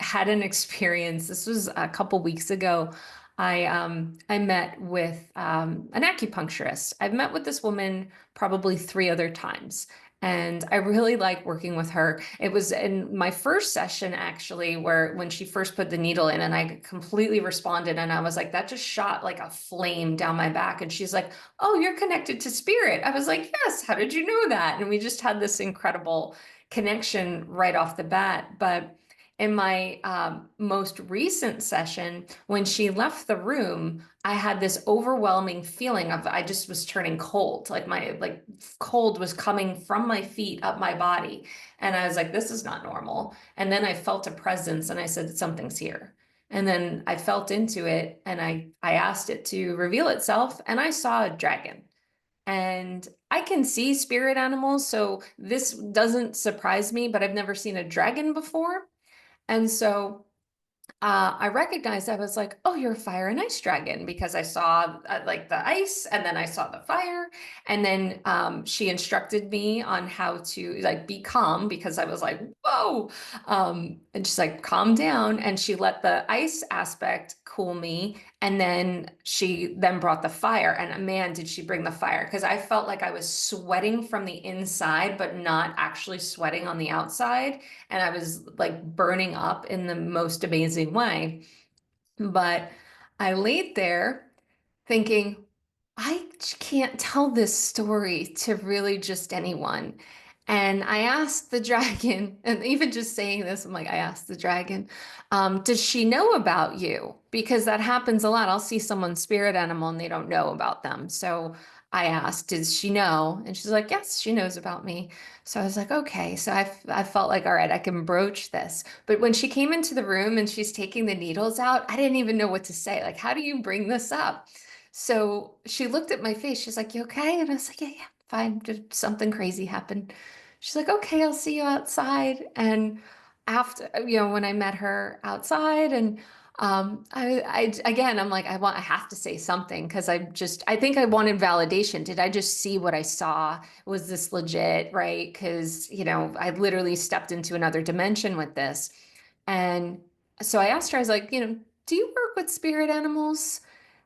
had an experience. This was a couple weeks ago. I met with an acupuncturist. I've met with this woman probably three other times, and I really like working with her. It was in my first session actually, where when she first put the needle in, and I completely responded, and I was like, that just shot like a flame down my back. And she's like, oh, you're connected to spirit. I was like, yes, how did you know that? And we just had this incredible connection right off the bat. But in my most recent session, when she left the room, I had this overwhelming feeling of I just was turning cold. Like my cold was coming from my feet up my body. And I was like, this is not normal. And then I felt a presence and I said, something's here. And then I felt into it and I asked it to reveal itself and I saw a dragon. And I can see spirit animals, so this doesn't surprise me, but I've never seen a dragon before. And so I recognized I was like, oh, you're a fire and ice dragon because I saw like the ice and then I saw the fire. And then she instructed me on how to like be calm because I was like, whoa. And she's like, calm down. And she let the ice aspect cool me. And then she then brought the fire. And man, did she bring the fire because I felt like I was sweating from the inside, but not actually sweating on the outside. And I was like burning up in the most amazing way. But I laid there thinking, I can't tell this story to really just anyone. And I asked the dragon, and even just saying this, I'm like, I asked the dragon, does she know about you? Because that happens a lot. I'll see someone's spirit animal and they don't know about them. So I asked, does she know? And she's like, yes, she knows about me. So I was like, okay. So I felt like, all right, I can broach this. But when she came into the room and she's taking the needles out, I didn't even know what to say. Like, how do you bring this up? So she looked at my face. She's like, you okay? And I was like, yeah, yeah, fine. Just something crazy happened. She's like, okay, I'll see you outside. And after, when I met her outside and again, I'm like, I have to say something because I think I wanted validation. Did I just see what I saw? Was this legit? Right? Because, I literally stepped into another dimension with this. And so I asked her, I was like, do you work with spirit animals?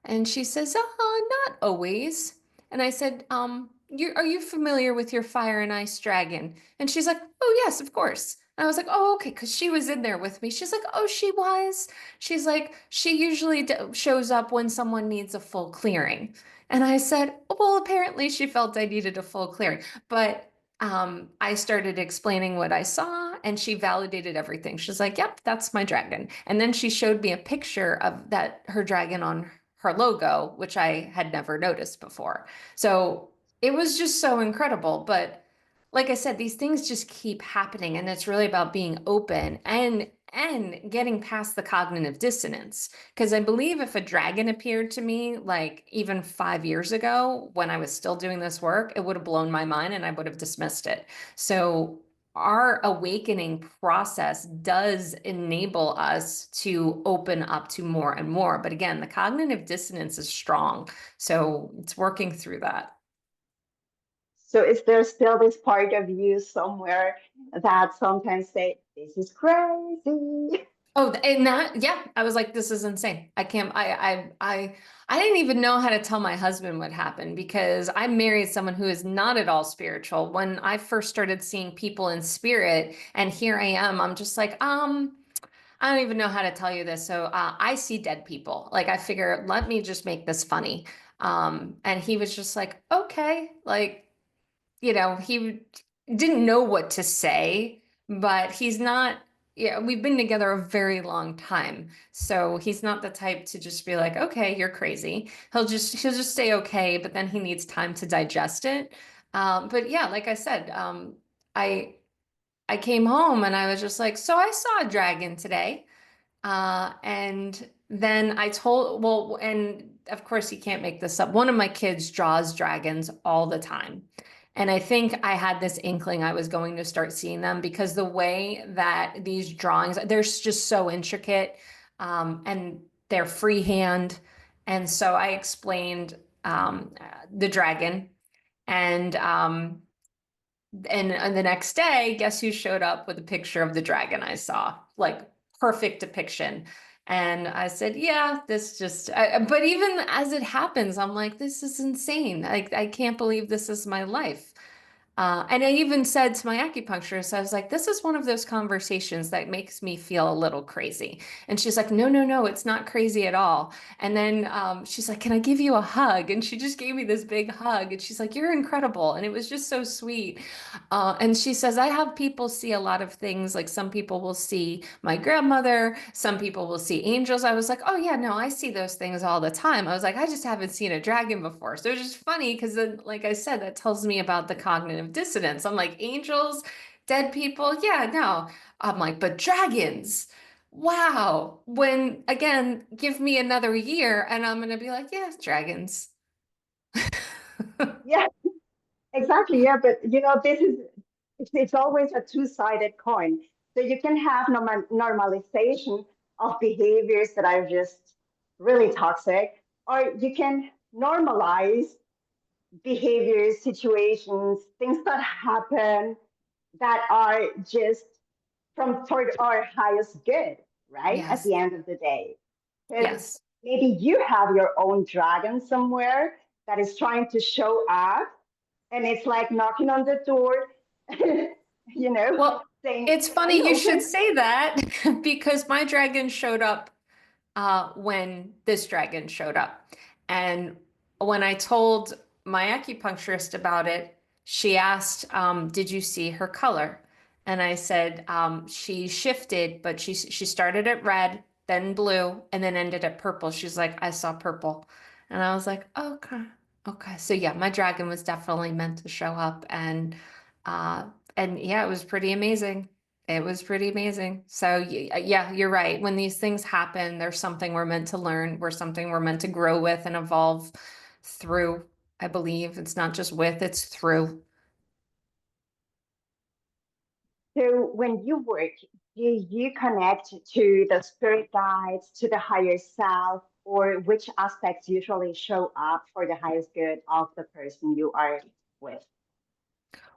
And she says, not always. And I said, are you familiar with your fire and ice dragon? And she's like, oh, yes, of course. And I was like, oh, okay, because she was in there with me. She's like, oh, she was. She's like, she usually shows up when someone needs a full clearing. And I said, well, apparently she felt I needed a full clearing. But I started explaining what I saw, and she validated everything. She's like, yep, that's my dragon. And then she showed me a picture of her dragon on her logo, which I had never noticed before. So it was just so incredible. But like I said, these things just keep happening, and it's really about being open and getting past the cognitive dissonance. Because I believe if a dragon appeared to me, like even 5 years ago when I was still doing this work, it would have blown my mind and I would have dismissed it. So our awakening process does enable us to open up to more and more. But again, the cognitive dissonance is strong. So it's working through that. So is there still this part of you somewhere that sometimes say, this is crazy? Oh, and that, yeah, I was like, this is insane. I can't, I didn't even know how to tell my husband what happened because I married someone who is not at all spiritual. When I first started seeing people in spirit, and here I am, I'm just like, I don't even know how to tell you this. So, I see dead people. Like, I figure, let me just make this funny. And he was just like, okay, like, he didn't know what to say, but he's not, yeah, we've been together a very long time. So he's not the type to just be like, okay, you're crazy. He'll just say okay, but then he needs time to digest it. But yeah, like I said, I I came home and I was just like, so I saw a dragon today. And then I told, well, and of course, you can't make this up. One of my kids draws dragons all the time. And I think I had this inkling I was going to start seeing them because the way that these drawings, they're just so intricate, and they're freehand. And so I explained the dragon. And and the next day, guess who showed up with a picture of the dragon I saw? Like, perfect depiction. And I said, yeah, but even as it happens, I'm like, this is insane. Like, I can't believe this is my life. And I even said to my acupuncturist, I was like, this is one of those conversations that makes me feel a little crazy. And she's like, no, no, no, it's not crazy at all. And then she's like, can I give you a hug? And she just gave me this big hug. And she's like, you're incredible. And it was just so sweet. And she says, I have people see a lot of things. Like, some people will see my grandmother, some people will see angels. I was like, oh, yeah, no, I see those things all the time. I was like, I just haven't seen a dragon before. So it's just funny because then, like I said, that tells me about the cognitive dissonance. I'm like, angels, dead people. Yeah, no. I'm like, but dragons. Wow. When again, give me another year and I'm going to be like, yeah, dragons. Yeah, exactly. Yeah, but this is it's always a two-sided coin. So you can have normalization of behaviors that are just really toxic, or you can normalize behaviors, situations, things that happen that are just from toward our highest good, right? At Yes. the end of the day. Because Yes. maybe you have your own dragon somewhere that is trying to show up and it's like knocking on the door, you know, Well, saying, it's can I funny you should open? say that because my dragon showed up when this dragon showed up. And when I told my acupuncturist about it, she asked, did you see her color? And I said, she shifted, but she started at red, then blue, and then ended at purple. She's like, I saw purple. And I was like, okay, okay. So yeah, my dragon was definitely meant to show up, uh and yeah, it was pretty amazing. It was pretty amazing. So yeah, you're right. When these things happen, there's something we're meant to learn. We're something we're meant to grow with and evolve through. I believe it's not just with, it's through. So when you work, do you connect to the spirit guides, to the higher self, or which aspects usually show up for the highest good of the person you are with?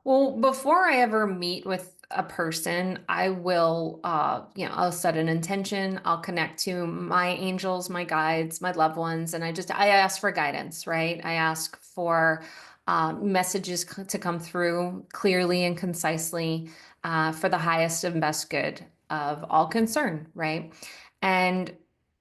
Well, before I ever meet with a person, I will, I'll set an intention. I'll connect to my angels, my guides, my loved ones, and I ask for guidance, right? I ask for messages to come through clearly and concisely for the highest and best good of all concerned, right? And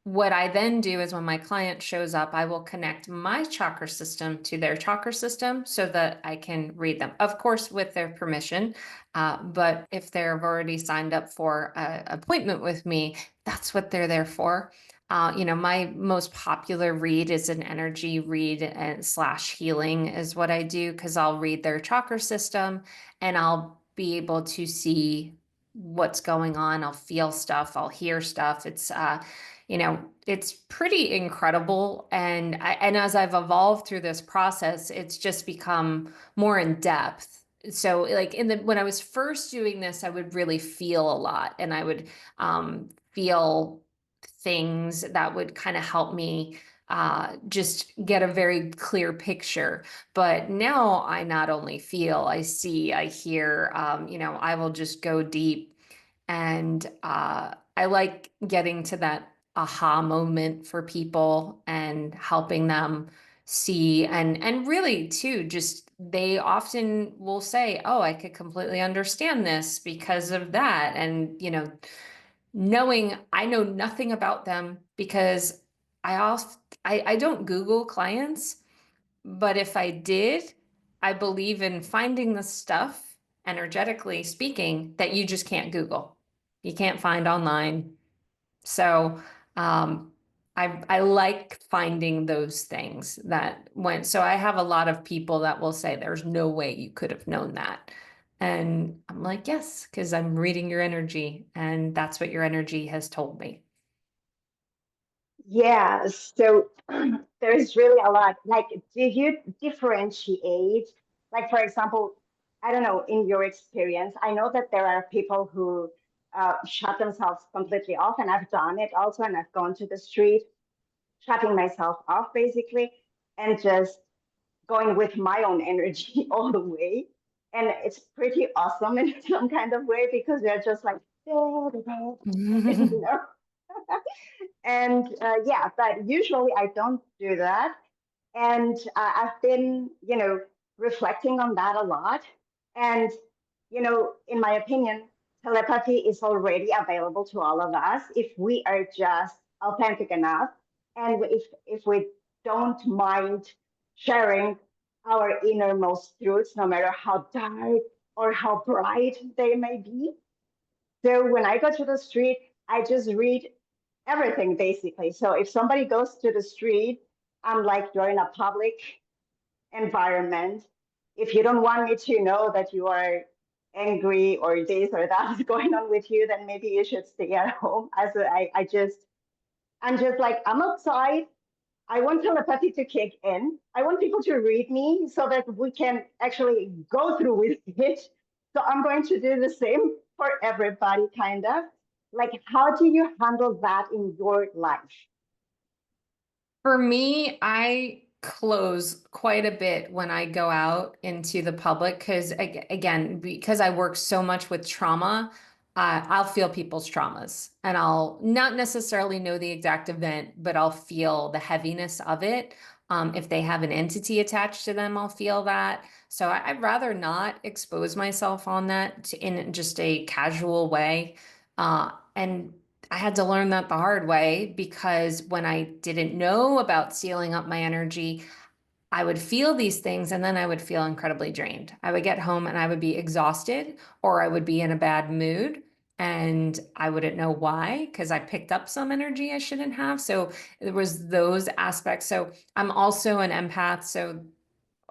what I then do is when my client shows up, I will connect my chakra system to their chakra system so that I can read them, of course, with their permission. But if they've already signed up for an appointment with me, that's what they're there for. My most popular read is an energy read and slash healing is what I do because I'll read their chakra system and I'll be able to see what's going on. I'll feel stuff. I'll hear stuff. It's pretty incredible. And as I've evolved through this process, it's just become more in depth. So like when I was first doing this, I would really feel a lot and I would feel things that would kind of help me just get a very clear picture. But now I not only feel, I see, I hear, I will just go deep. And I like getting to that aha moment for people and helping them see and really too, just they often will say, oh, I could completely understand this because of that. And, knowing I know nothing about them because I don't Google clients, but if I did, I believe in finding the stuff, energetically speaking, that you just can't Google. You can't find online. So um, I like finding those things that went. So I have a lot of people that will say, there's no way you could have known that. And I'm like, yes, because I'm reading your energy, and that's what your energy has told me. Yeah, so there's really a lot. Like, do you differentiate? Like, for example, I don't know, in your experience, I know that there are people who shut themselves completely off, and I've done it also, and I've gone to the street, shutting myself off basically, and just going with my own energy all the way. And it's pretty awesome in some kind of way because they're just like, you know. And yeah, but usually I don't do that. And I've been, reflecting on that a lot. And, in my opinion, telepathy is already available to all of us if we are just authentic enough. And if we don't mind sharing our innermost truths, no matter how dark or how bright they may be. So when I go to the street, I just read everything basically. So if somebody goes to the street, I'm like, you're in a public environment. If you don't want me to know that you are angry or this or that is going on with you, then maybe you should stay at home. I'm just like, I'm outside. I want telepathy to kick in. I want people to read me so that we can actually go through with it. So I'm going to do the same for everybody, kind of. Like, how do you handle that in your life? For me, I close quite a bit when I go out into the public because, again, because I work so much with trauma, I'll feel people's traumas and I'll not necessarily know the exact event, but I'll feel the heaviness of it. If they have an entity attached to them, I'll feel that. So I'd rather not expose myself on that in just a casual way. And I had to learn that the hard way because when I didn't know about sealing up my energy, I would feel these things and then I would feel incredibly drained. I would get home and I would be exhausted or I would be in a bad mood and I wouldn't know why because I picked up some energy I shouldn't have. So there was those aspects. So I'm also an empath. So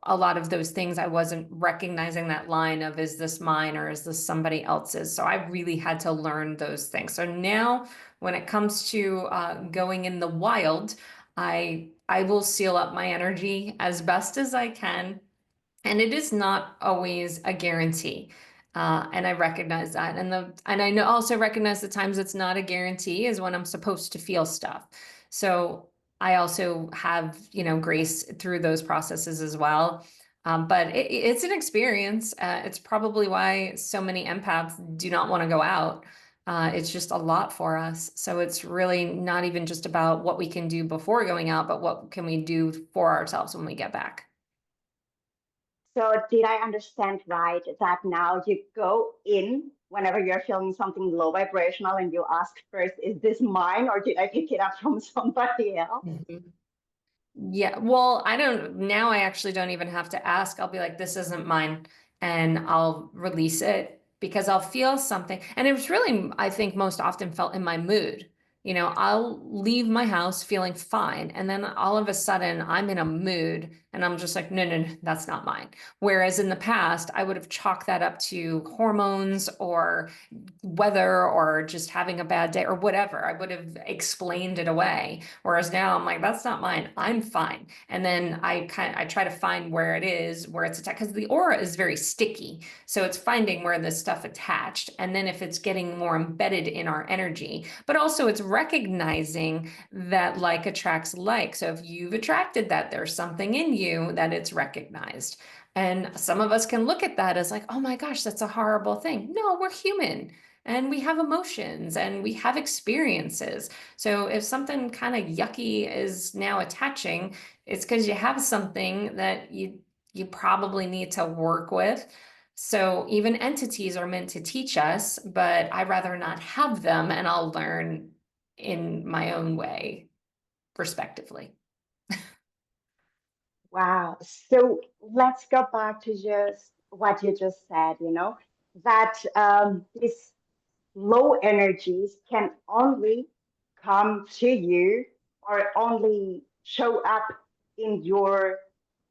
a lot of those things I wasn't recognizing that line of is this mine or is this somebody else's? So I really had to learn those things. So now when it comes to going in the wild, I will seal up my energy as best as I can, and it is not always a guarantee. And I recognize that. And I know also recognize the times it's not a guarantee is when I'm supposed to feel stuff. So I also have, grace through those processes as well. But it's an experience. It's probably why so many empaths do not want to go out. It's just a lot for us. So it's really not even just about what we can do before going out, but what can we do for ourselves when we get back. So, did I understand right that now you go in whenever you're feeling something low vibrational and you ask first, is this mine or did I pick it up from somebody else? Mhm. Yeah, well, I don't, now I actually don't even have to ask. I'll be like, this isn't mine, and I'll release it because I'll feel something. And it was really, I think, most often felt in my mood. I'll leave my house feeling fine, and then all of a sudden I'm in a mood and I'm just like, no, no, no, that's not mine. Whereas in the past, I would have chalked that up to hormones or weather or just having a bad day or whatever. I would have explained it away. Whereas now I'm like, that's not mine. I'm fine. And then I try to find where it is, where it's attached, because the aura is very sticky. So it's finding where this stuff attached. And then if it's getting more embedded in our energy, but also it's recognizing that like attracts like. So if you've attracted that, there's something in you that it's recognized. And some of us can look at that as like, oh my gosh, that's a horrible thing. No, we're human and we have emotions and we have experiences. So if something kind of yucky is now attaching, it's because you have something that you probably need to work with. So even entities are meant to teach us, but I'd rather not have them and I'll learn in my own way, respectively. Wow. So let's go back to just what you just said, that these low energies can only come to you or only show up in your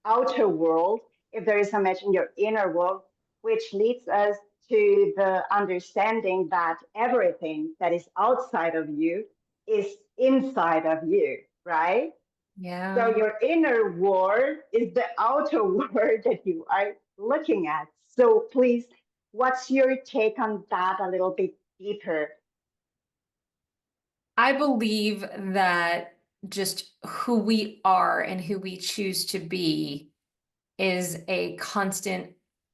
outer world if there is a match in your inner world, which leads us to the understanding that everything that is outside of you is inside of you, right? So Yeah. your inner world is the outer world that you are looking at. So please, what's your take on that a little bit deeper? I believe that just who we are and who we choose to be is a constant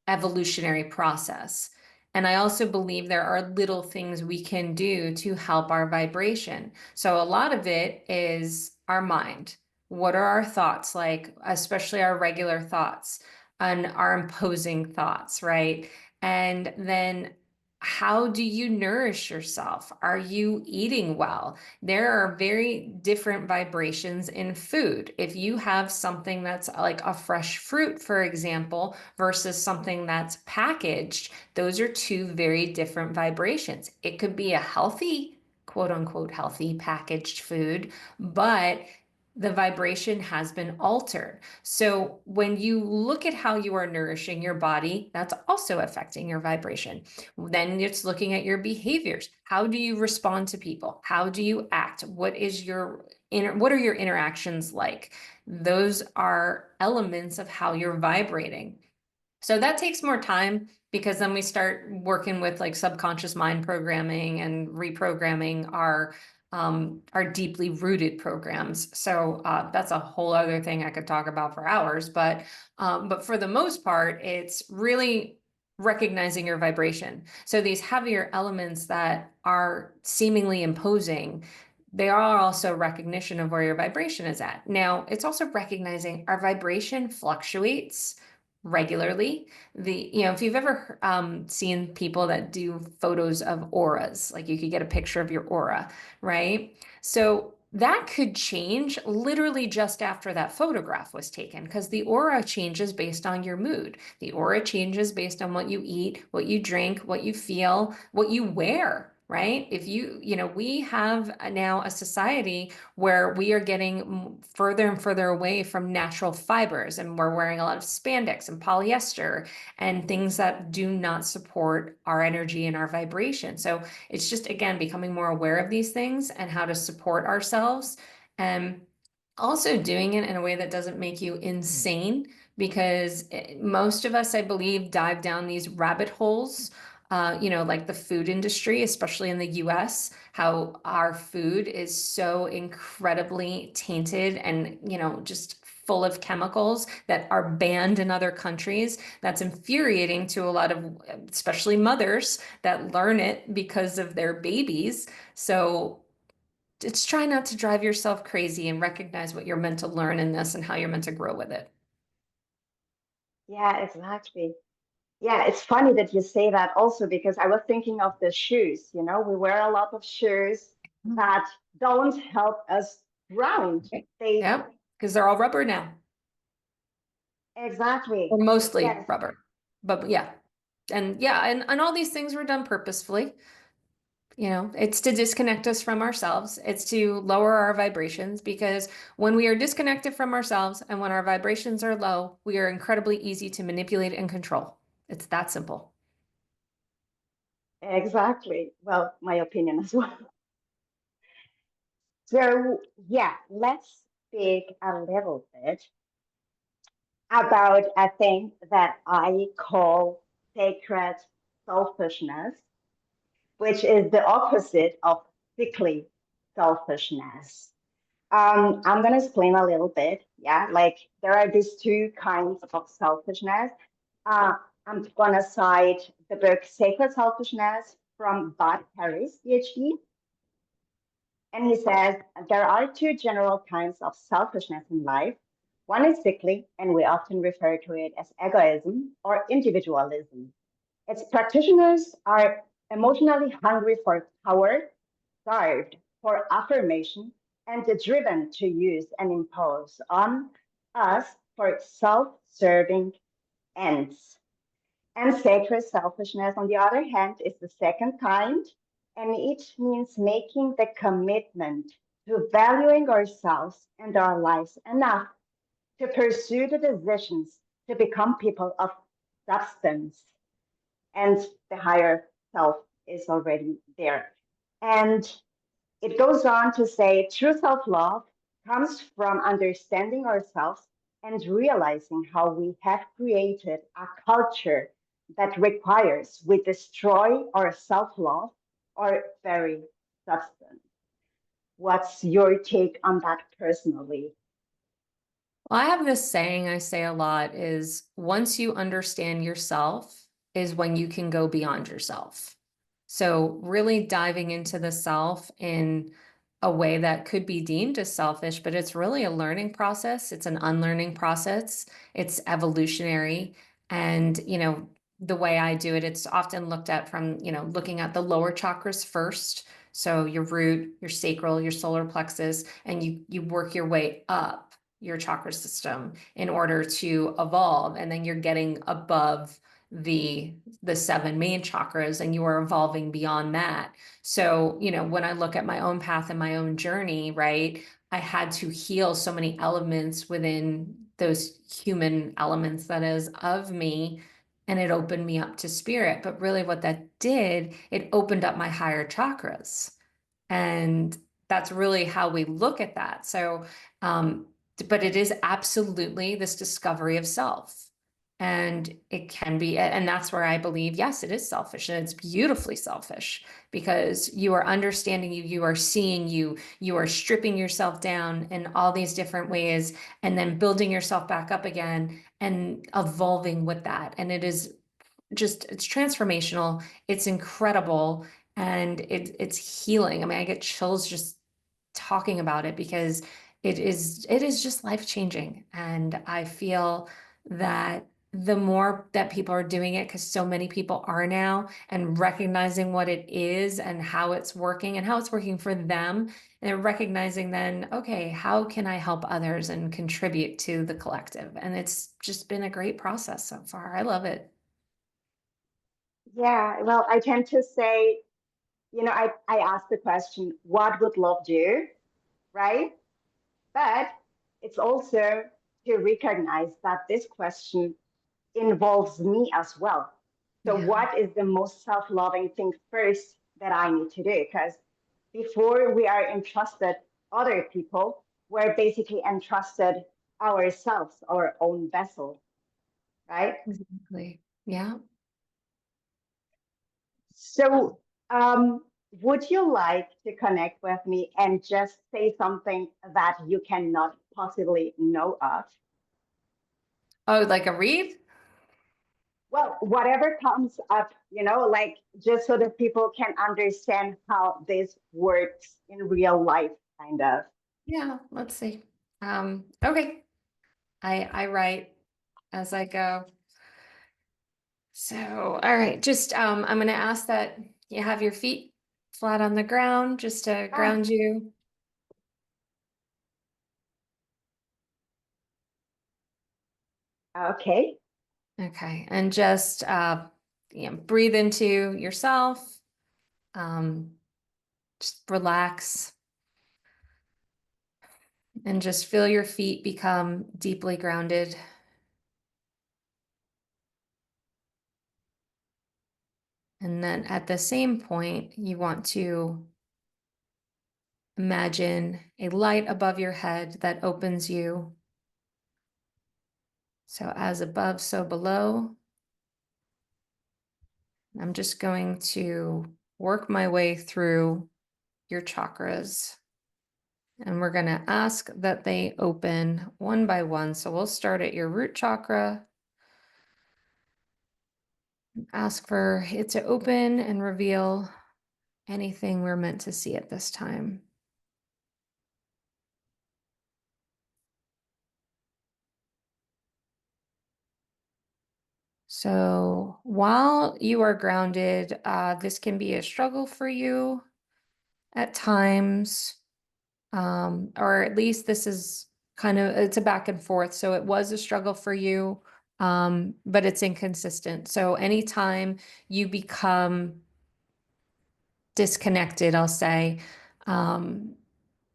evolutionary process. And I also believe there are little things we can do to help our vibration. So a lot of it is our mind. What are our thoughts like, especially our regular thoughts and our imposing thoughts, right? And then how do you nourish yourself? Are you eating well? There are very different vibrations in food. If you have something that's like a fresh fruit, for example, versus something that's packaged, those are two very different vibrations. It could be a healthy, quote unquote, healthy packaged food, but the vibration has been altered. So when you look at how you are nourishing your body, that's also affecting your vibration. Then it's looking at your behaviors. How do you respond to people? How do you act? What are your interactions like? Those are elements of how you're vibrating. So that takes more time because then we start working with like subconscious mind programming and reprogramming our deeply rooted programs. So that's a whole other thing I could talk about for hours. But for the most part, it's really recognizing your vibration. So these heavier elements that are seemingly imposing, they are also recognition of where your vibration is at. Now, it's also recognizing our vibration fluctuates regularly. If you've ever seen people that do photos of auras, like you could get a picture of your aura, right? So that could change literally just after that photograph was taken because the aura changes based on your mood. The aura changes based on what you eat, what you drink, what you feel, what you wear. Right? If we have now a society where we are getting further and further away from natural fibers, and we're wearing a lot of spandex and polyester and things that do not support our energy and our vibration. So it's just, again, becoming more aware of these things and how to support ourselves. And also doing it in a way that doesn't make you insane, because most of us, I believe, dive down these rabbit holes. Like the food industry, especially in the US, how our food is so incredibly tainted and, just full of chemicals that are banned in other countries. That's infuriating to a lot of, especially mothers that learn it because of their babies. So it's try not to drive yourself crazy and recognize what you're meant to learn in this and how you're meant to grow with it. Yeah, exactly. Yeah, it's funny that you say that also because I was thinking of the shoes. We wear a lot of shoes that don't help us ground. Okay. They Yep, because they're all rubber now, or exactly. mostly Yes, rubber. But yeah, and all these things were done purposefully. It's to disconnect us from ourselves. It's to lower our vibrations because when we are disconnected from ourselves and when our vibrations are low, we are incredibly easy to manipulate and control. It's that simple. exactly. Well, my opinion as well. So, yeah, let's speak a little bit about a thing that I call sacred selfishness, which is the opposite of sickly selfishness. I'm going to explain a little bit. Yeah, like there are these two kinds of selfishness. Uh, I'm going to cite the book Sacred Selfishness from Bud Harris, PhD. And he says there are two general kinds of selfishness in life. One is sickly, and we often refer to it as egoism or individualism. Its practitioners are emotionally hungry for power, starved for affirmation, and driven to use and impose on us for self serving ends. And sacred selfishness, on the other hand, is the second kind, and it means making the commitment to valuing ourselves and our lives enough to pursue the decisions to become people of substance. And the higher self is already there. And it goes on to say true self love comes from understanding ourselves and realizing how we have created a culture that requires we destroy our self love or very substance. What's your take on that personally? Well, I have this saying I say a lot is once you understand yourself is when you can go beyond yourself. So really diving into the self in a way that could be deemed as selfish, but it's really a learning process. It's an unlearning process. It's evolutionary. And, the way I do it, it's often looked at from, looking at the lower chakras first. So your root, your sacral, your solar plexus, and you work your way up your chakra system in order to evolve, and then you're getting above the seven main chakras and you are evolving beyond that. So when I look at my own path and my own journey, right, I had to heal so many elements within those human elements that is of me, and it opened me up to spirit. But really what that did, it opened up my higher chakras. And that's really how we look at that. So, but it is absolutely this discovery of self. And it can be, and that's where I believe, yes, it is selfish, and it's beautifully selfish because you are understanding you, you are seeing you, you are stripping yourself down in all these different ways, and then building yourself back up again and evolving with that. And it is it's transformational. It's incredible, and it's healing. I mean, I get chills just talking about it because it is just life-changing. And I feel that the more that people are doing it, because so many people are now, and recognizing what it is and how it's working for them, and they're recognizing then, okay, how can I help others and contribute to the collective? And it's just been a great process so far. I love it. Yeah, well, I tend to say, I ask the question, what would love do? Right? But it's also to recognize that this question involves me as well. So, Yeah. what is the most self loving thing first that I need to do? Because before we are entrusted other people, we're basically entrusted ourselves, our own vessel, right? Exactly. Yeah. So, would you like to connect with me and just say something that you cannot possibly know of? Oh, like a read? Well, whatever comes up, like just so that people can understand how this works in real life, kind of. Yeah, let's see. Okay. I write as I go. So, all right, just I'm gonna ask that you have your feet flat on the ground just to Ah, ground you. okay. Okay, and just breathe into yourself. Um, just relax and just feel your feet become deeply grounded. And then at the same point, you want to imagine a light above your head that opens you. So as above, so below. I'm just going to work my way through your chakras. And we're going to ask that they open one by one. So we'll start at your root chakra. Ask for it to open and reveal anything we're meant to see at this time. So while you are grounded, this can be a struggle for you at times, or at least this is it's a back and forth. So it was a struggle for you, but it's inconsistent. So anytime you become disconnected, I'll say,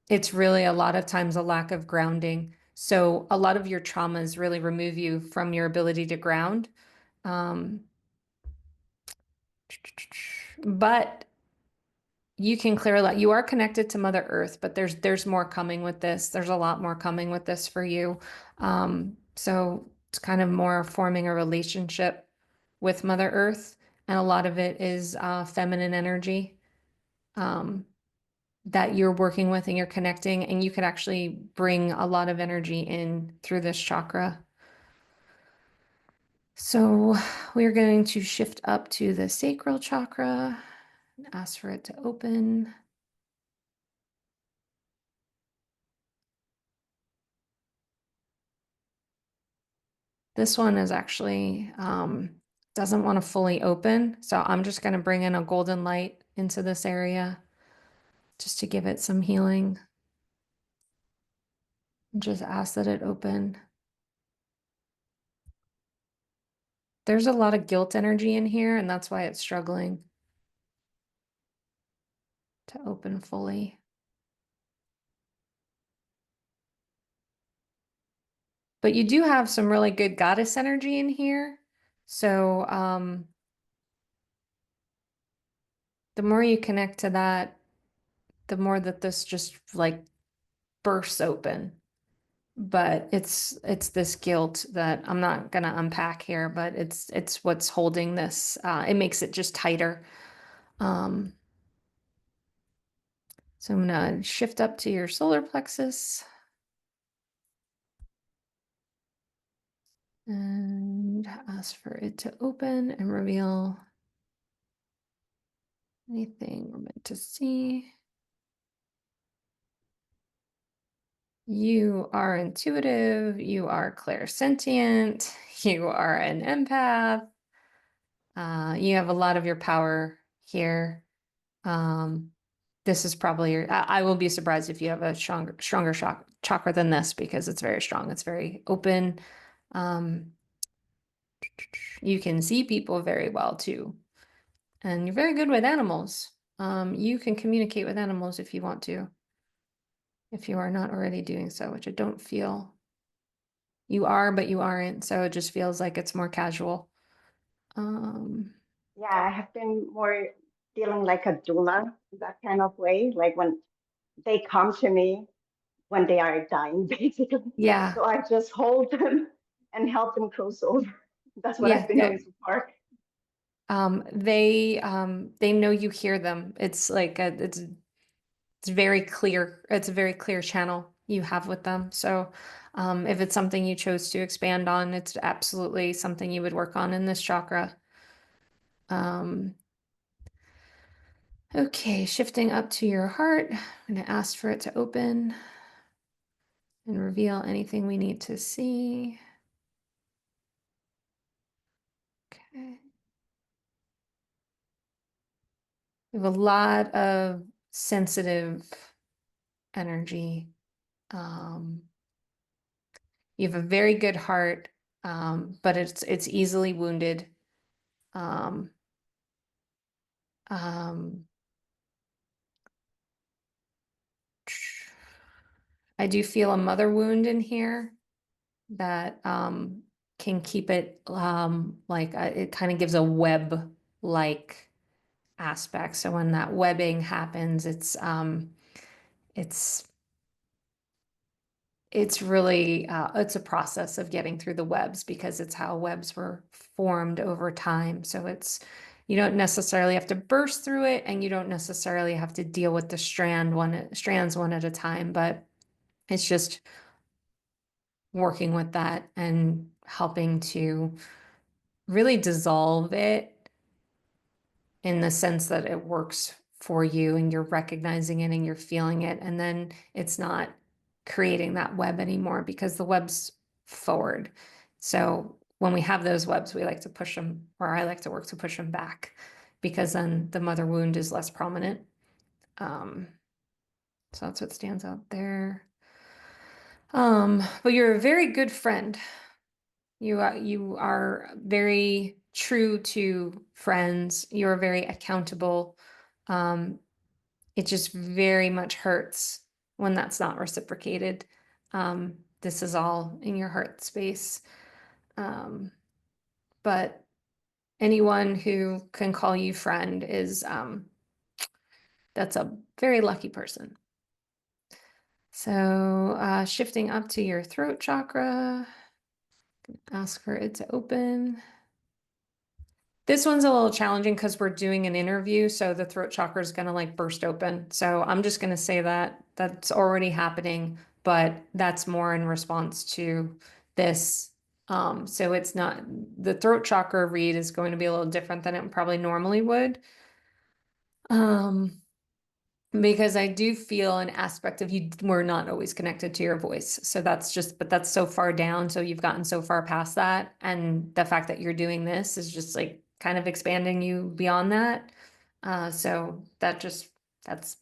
it's really a lot of times a lack of grounding. So a lot of your traumas really remove you from your ability to ground. Um, but you can clear a lot. You are connected to Mother Earth, but there's more coming with this. There's a lot more coming with this for you. So it's kind of more forming a relationship with Mother Earth, and a lot of it is feminine energy that you're working with and you're connecting, and you could actually bring a lot of energy in through this chakra. So we're going to shift up to the sacral chakra and ask for it to open. This one is actually doesn't want to fully open. So I'm just going to bring in a golden light into this area just to give it some healing. Just ask that it open. There's a lot of guilt energy in here, and that's why it's struggling to open fully. But you do have some really good goddess energy in here. So the more you connect to that, the more that this just like bursts open. But it's this guilt that I'm not gonna unpack here, but it's what's holding this. It makes it just tighter. Um, so I'm gonna shift up to your solar plexus and ask for it to open and reveal anything we're meant to see. You are intuitive, you are clairsentient, you are an empath. You have a lot of your power here. This is probably I will be surprised if you have a stronger chakra than this because it's very strong. It's very open. Um, you can see people very well too. And you're very good with animals. You can communicate with animals if you want to, if you are not already doing so, which I don't feel you are, but you aren't. So it just feels like it's more casual. Um, Yeah, I have been more feeling like a doula, that kind of way, like when they come to me when they are dying, basically. yeah, So I just hold them and help them cross over. That's what I've yeah. been doing so far. They know you hear them. It's like it's very clear. It's a very clear channel you have with them. So if it's something you chose to expand on, it's absolutely something you would work on in this chakra. Um, okay, shifting up to your heart. I'm going to ask for it to open and reveal anything we need to see. Okay. We have a lot of sensitive energy. Um, you have a very good heart, but it's easily wounded. Um, um, I do feel a mother wound in here that can keep it like it kind of gives a web like aspect. So when that webbing happens, it's it's really it's a process of getting through the webs because it's how webs were formed over time. So You don't necessarily have to burst through it, and you don't necessarily have to deal with the strands one at a time, but it's just working with that and helping to really dissolve it in the sense that it works for you and you're recognizing it and you're feeling it. And then it's not creating that web anymore because the web's forward. So when we have those webs, we like to push them, or I like to work to push them back because then the mother wound is less prominent. Um, so that's what stands out there. But you're a very good friend. You are very true to friends. You're very accountable. Um, it just very much hurts when that's not reciprocated. This is all in your heart space. Um, but anyone who can call you friend is that's a very lucky person. So shifting up to your throat chakra, ask for it to open. This one's a little challenging because we're doing an interview, so the throat chakra is going to like burst open. So I'm just going to say that that's already happening, but that's more in response to this. So it's not the throat chakra read is going to be a little different than it probably normally would. Um, because I do feel an aspect of you were not always connected to your voice. So that's just, but that's so far down. So you've gotten so far past that. And the fact that you're doing this is just like kind of expanding you beyond that. So that just, that's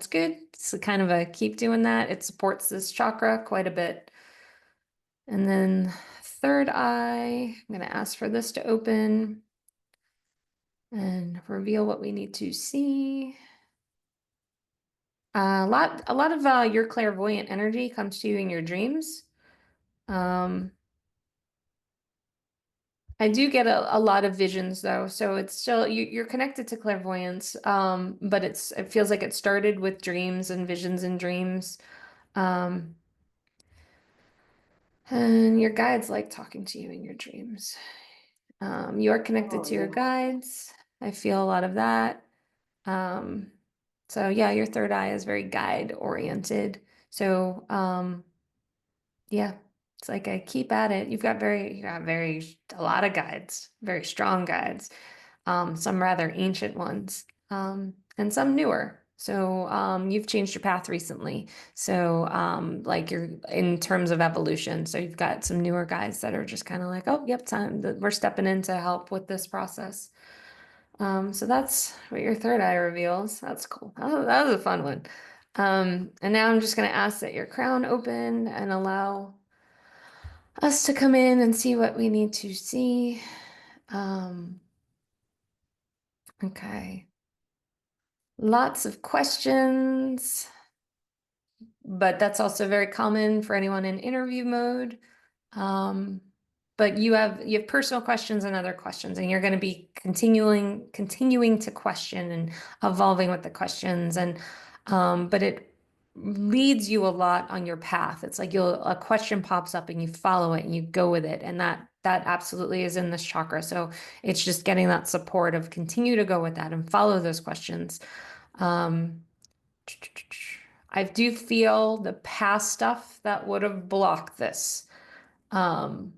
good. It's a kind of a keep doing that. It supports this chakra quite a bit. And then third eye, I'm going to ask for this to open and reveal what we need to see. A lot of your clairvoyant energy comes to you in your dreams. Um, I do get a lot of visions though, so it's still you're connected to clairvoyance. But it feels like it started with dreams and visions and dreams. Um, and your guides like talking to you in your dreams. You are connected Oh, to your yeah. guides. I feel a lot of that. Um, so yeah, your third eye is very guide oriented. So yeah, it's like I keep at it. You got a lot of guides, very strong guides. Some rather ancient ones, and some newer. So you've changed your path recently. So like you're in terms of evolution. So you've got some newer guys that are just kind of like, oh, yep, we're stepping in to help with this process. So that's what your third eye reveals. That's cool. That was a fun one. And now I'm just going to ask that your crown open and allow us to come in and see what we need to see. Um, okay. Lots of questions, but that's also very common for anyone in interview mode. Um, but you have personal questions and other questions, and you're going to be continuing to question and evolving with the questions. And but it leads you a lot on your path. It's like a question pops up and you follow it and you go with it, and that absolutely is in this chakra. So it's just getting that support of continue to go with that and follow those questions. Um, I do feel the past stuff that would have blocked this. Um,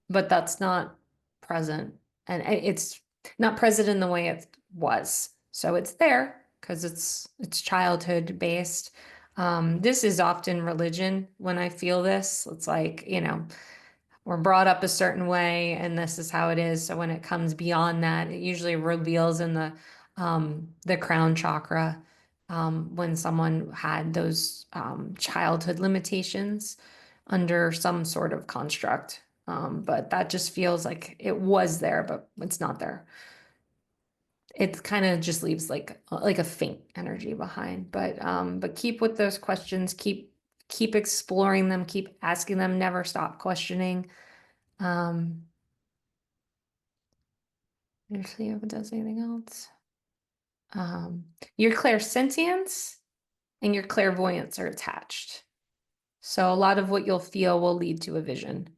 but that's not present. And it's not present in the way it was. So it's there because it's childhood based. This is often religion when I feel this. It's like, we're brought up a certain way and this is how it is. So when it comes beyond that, it usually reveals in the crown chakra when someone had those childhood limitations under some sort of construct. But that just feels like it was there, but it's not there. It kind of just leaves like a faint energy behind. But keep with those questions, keep exploring them, keep asking them, never stop questioning. Um, let's see if it does anything else. Your clairsentience and your clairvoyance are attached. So a lot of what you'll feel will lead to a vision,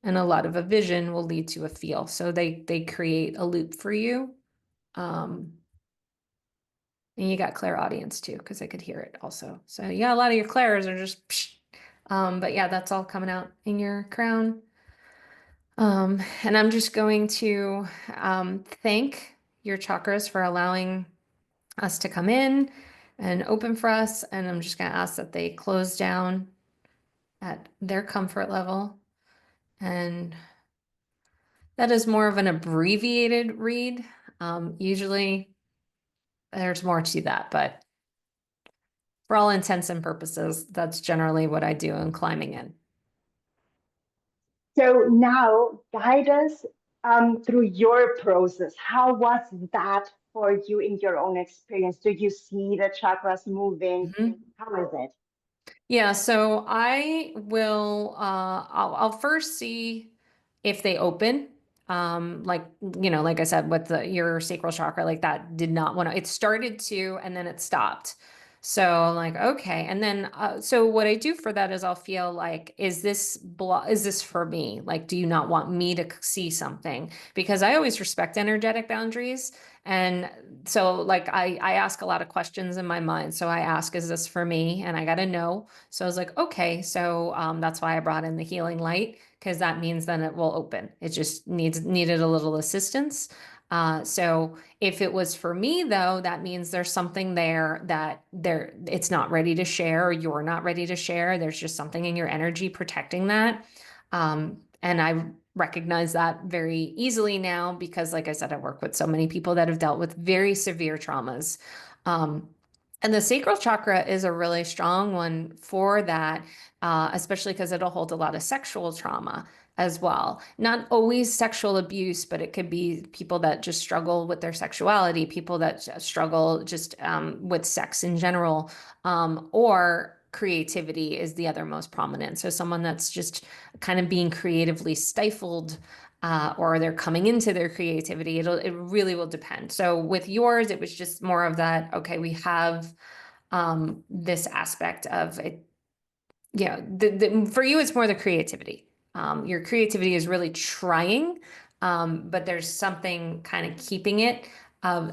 and a lot of a vision will lead to a feel. So they create a loop for you. Um, and you got clairaudience too, because I could hear it also. So yeah, a lot of your clairs are just, psh. But yeah, that's all coming out in your crown. And I'm just going to thank your chakras for allowing us to come in and open for us. And I'm just going to ask that they close down at their comfort level. And that is more of an abbreviated read. Usually there's more to that, but for all intents and purposes, that's generally what I do in climbing in. So now guide us through your process. How was that for you in your own experience? Do you see the chakras moving? Mhm. How is it? Yeah, so I will I'll first see if they open. Like like I said, with your sacral chakra, like that did not want to, it started to and then it stopped. So I'm like, okay. And then so what I do for that is I'll feel like, is this for me? Like, do you not want me to see something? Because I always respect energetic boundaries. And so like I ask a lot of questions in my mind. So I ask, is this for me? And I got to know. So I was like, okay, so that's why I brought in the healing light, because that means then it will open. It just needed a little assistance. So if it was for me though, that means there's something there that it's not ready to share, or you're not ready to share. There's just something in your energy protecting that. And I recognize that very easily now because, like I said, I work with so many people that have dealt with very severe traumas. Um, and the sacral chakra is a really strong one for that, especially because it'll hold a lot of sexual trauma as well. Not always sexual abuse, but it could be people that just struggle with their sexuality, people that struggle just with sex in general, or creativity is the other most prominent. So someone that's just kind of being creatively stifled. Or they're coming into their creativity. It really will depend. So with yours, it was just more of that. Okay, we have this aspect of it. Yeah, for you, it's more the creativity. Your creativity is really trying, but there's something kind of keeping it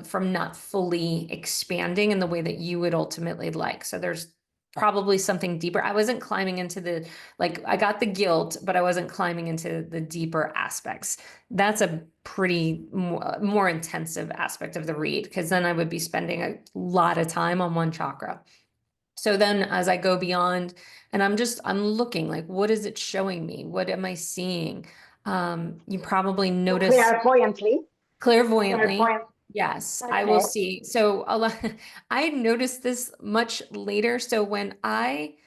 from not fully expanding in the way that you would ultimately like. So there's probably something deeper. I wasn't climbing into I got the guilt, but I wasn't climbing into the deeper aspects. That's a pretty more intensive aspect of the read, because then I would be spending a lot of time on one chakra. So then as I go beyond and I'm looking like, what is it showing me? What am I seeing? You probably So notice clairvoyantly, clairvoyantly. clairvoyant. Yes, I will Okay. see. So a lot, I noticed this much later. So when I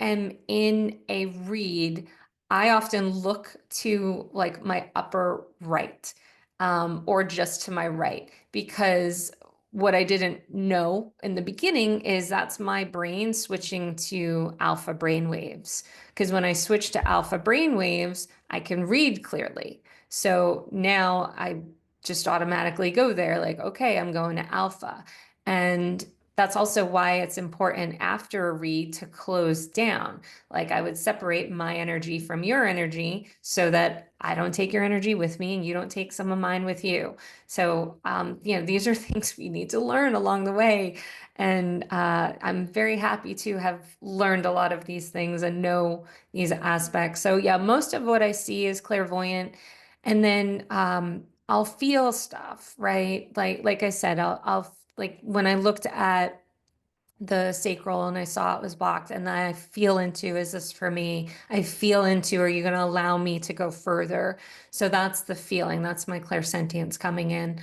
am in a read, I often look to like my upper right, or just to my right, because what I didn't know in the beginning is that's my brain switching to alpha brain waves. Because when I switch to alpha brain waves, I can read clearly. So now I just automatically go there, like, okay, I'm going to alpha. And that's also why it's important after a read to close down. Like I would separate my energy from your energy so that I don't take your energy with me and you don't take some of mine with you. So, these are things we need to learn along the way. And I'm very happy to have learned a lot of these things and know these aspects. So, yeah, most of what I see is clairvoyant. And then I'll feel stuff, right? Like I said, I'll like when I looked at the sacral and I saw it was blocked, and then I feel into, is this for me? I feel into, are you going to allow me to go further? So that's the feeling. That's my clairsentience coming in.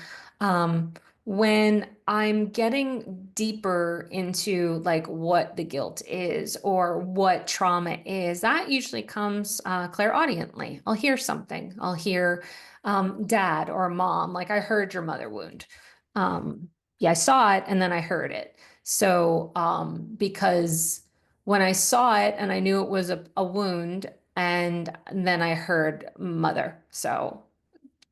When I'm getting deeper into like what the guilt is or what trauma is, that usually comes clairaudiently. I'll hear something. I'll hear dad or mom, like I heard your mother wound. Yeah, I saw it and then I heard it. So, because when I saw it and I knew it was a wound, and then I heard mother. So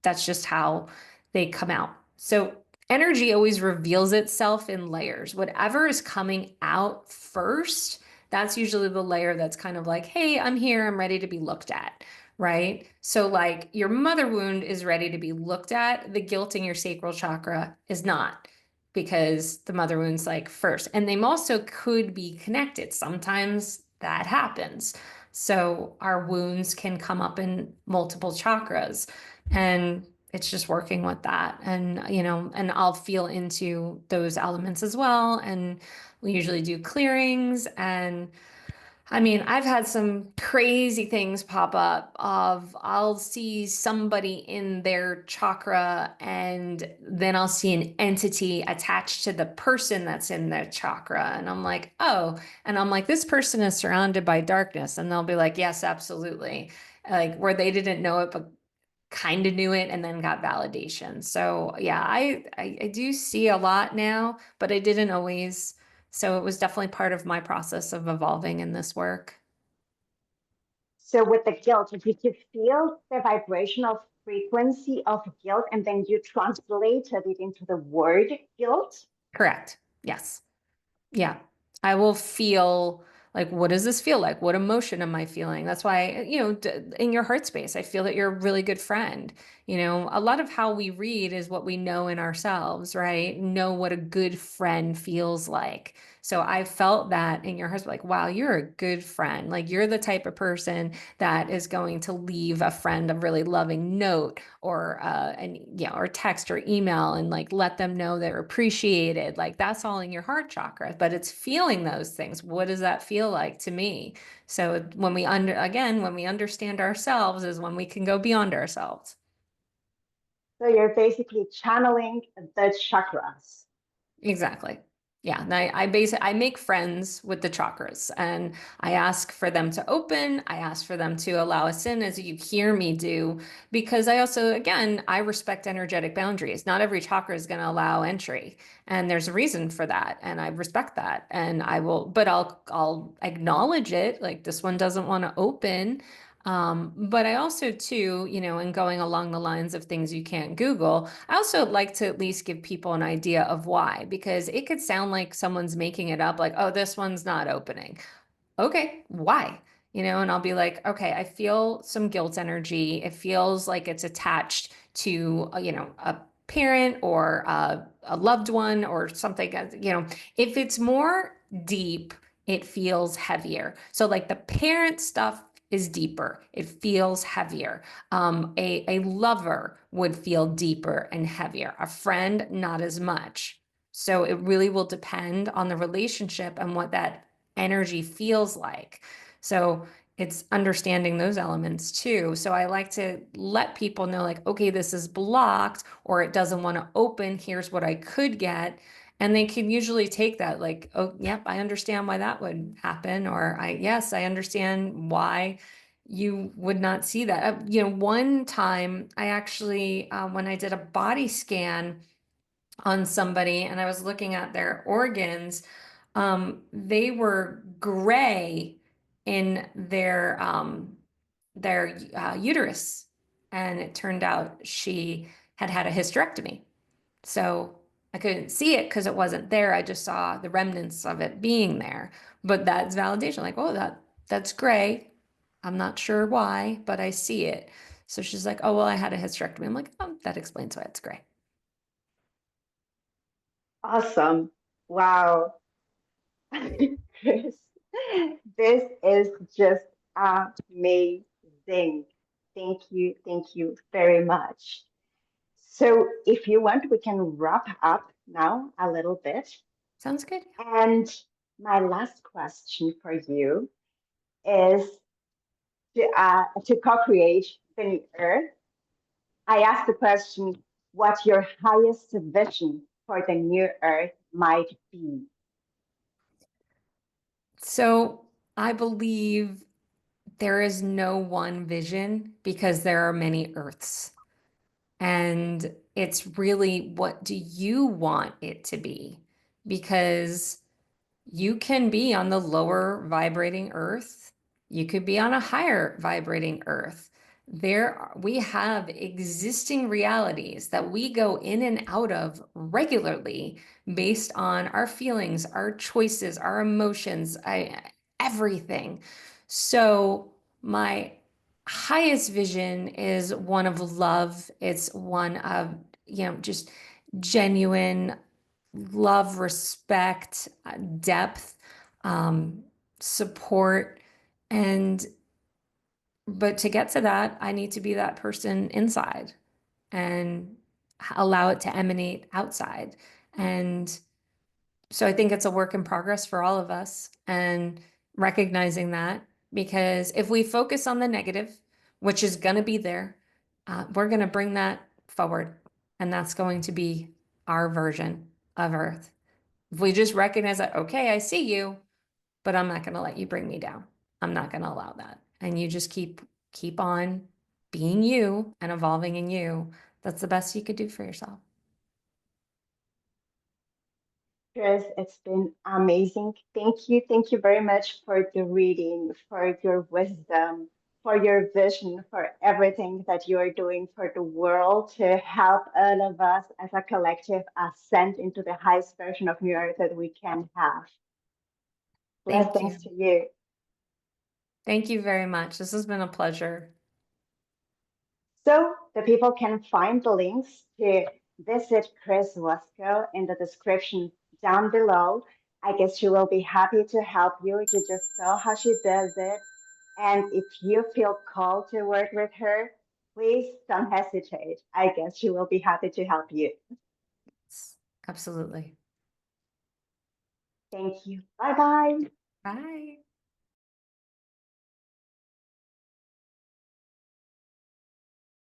that's just how they come out. So energy always reveals itself in layers. Whatever is coming out first, that's usually the layer that's kind of like, hey, I'm here, I'm ready to be looked at. right? So like your mother wound is ready to be looked at, the guilt in your sacral chakra is not, because the mother wound's like first. And they also could be connected. Sometimes that happens. So our wounds can come up in multiple chakras, and it's just working with that. And, and I'll feel into those elements as well. And we usually do clearings. And I mean, I've had some crazy things pop up of I'll see somebody in their chakra, and then I'll see an entity attached to the person that's in their chakra. And I'm like, oh, and I'm like, this person is surrounded by darkness. And they'll be like, yes, absolutely. Like where they didn't know it, but kind of knew it and then got validation. So yeah, I do see a lot now, but I didn't always. So it was definitely part of my process of evolving in this work. So with the guilt, did you feel the vibrational frequency of guilt and then you translated it into the word guilt? Correct. Yes. Yeah. I will feel like, what does this feel like? What emotion am I feeling? That's why, in your heart space, I feel that you're a really good friend. A lot of how we read is what we know in ourselves, right? Know what a good friend feels like. So I felt that in your heart, like, wow, you're a good friend. Like you're the type of person that is going to leave a friend a really loving note, or or text or email, and like let them know they're appreciated. Like that's all in your heart chakra, but it's feeling those things. What does that feel like to me? So when we understand ourselves is when we can go beyond ourselves. So you're basically channeling the chakras. Exactly. Yeah. And I make friends with the chakras, and I ask for them to open. I ask for them to allow us in, as you hear me do, because I also, again, I respect energetic boundaries. Not every chakra is going to allow entry, and there's a reason for that. And I respect that. And but I'll acknowledge it. Like this one doesn't want to open. But I also too, and going along the lines of things you can't Google, I also like to at least give people an idea of why, because it could sound like someone's making it up, like, oh, this one's not opening. Okay, why? And I'll be like, okay, I feel some guilt energy. It feels like it's attached to, a parent or a loved one or something. If it's more deep, it feels heavier. So like the parent stuff is deeper. It feels heavier. A lover would feel deeper and heavier. A friend, not as much. So it really will depend on the relationship and what that energy feels like. So it's understanding those elements too. So I like to let people know, like, okay, this is blocked or it doesn't want to open. Here's what I could get. And they can usually take that, like, oh, yep, I understand why that would happen. Or yes, I understand why you would not see that. One time I actually, when I did a body scan on somebody and I was looking at their organs, they were gray in their uterus, and it turned out she had had a hysterectomy. So I couldn't see it because it wasn't there. I just saw the remnants of it being there. But that's validation. Like, oh, that's gray. I'm not sure why, but I see it. So she's like, oh, well, I had a hysterectomy. I'm like, oh, that explains why it's gray. Awesome. Wow. Chris, this is just amazing. Thank you very much. So, if you want, we can wrap up now a little bit. Sounds good. And my last question for you is to co-create the new Earth. I asked the question, what your highest vision for the new Earth might be. So I believe there is no one vision because there are many Earths. And it's really, what do you want it to be? Because you can be on the lower vibrating earth. You could be on a higher vibrating earth. We have existing realities that we go in and out of regularly based on our feelings, our choices, our emotions, everything. So my highest vision is one of love. It's one of, just genuine love, respect, depth, um, support. And, but to get to that, I need to be that person inside and allow it to emanate outside. And so I think it's a work in progress for all of us and recognizing that because if we focus on the negative, which is going to be there, we're going to bring that forward. And that's going to be our version of Earth. If we just recognize that, okay, I see you, but I'm not going to let you bring me down. I'm not going to allow that. And you just keep on being you and evolving in you. That's the best you could do for yourself. Chris, it's been amazing. Thank you. Thank you very much for the reading, for your wisdom, for your vision, for everything that you are doing for the world to help all of us as a collective ascend into the highest version of New Earth that we can have. Thank you. Blessings to you. Thank you very much. This has been a pleasure. So the people can find the links to visit Chris Wasko in the description down below. I guess she will be happy to help you. You just saw how she does it. And if you feel called to work with her, please don't hesitate. I guess she will be happy to help you. Absolutely. Thank you. Bye bye. Bye.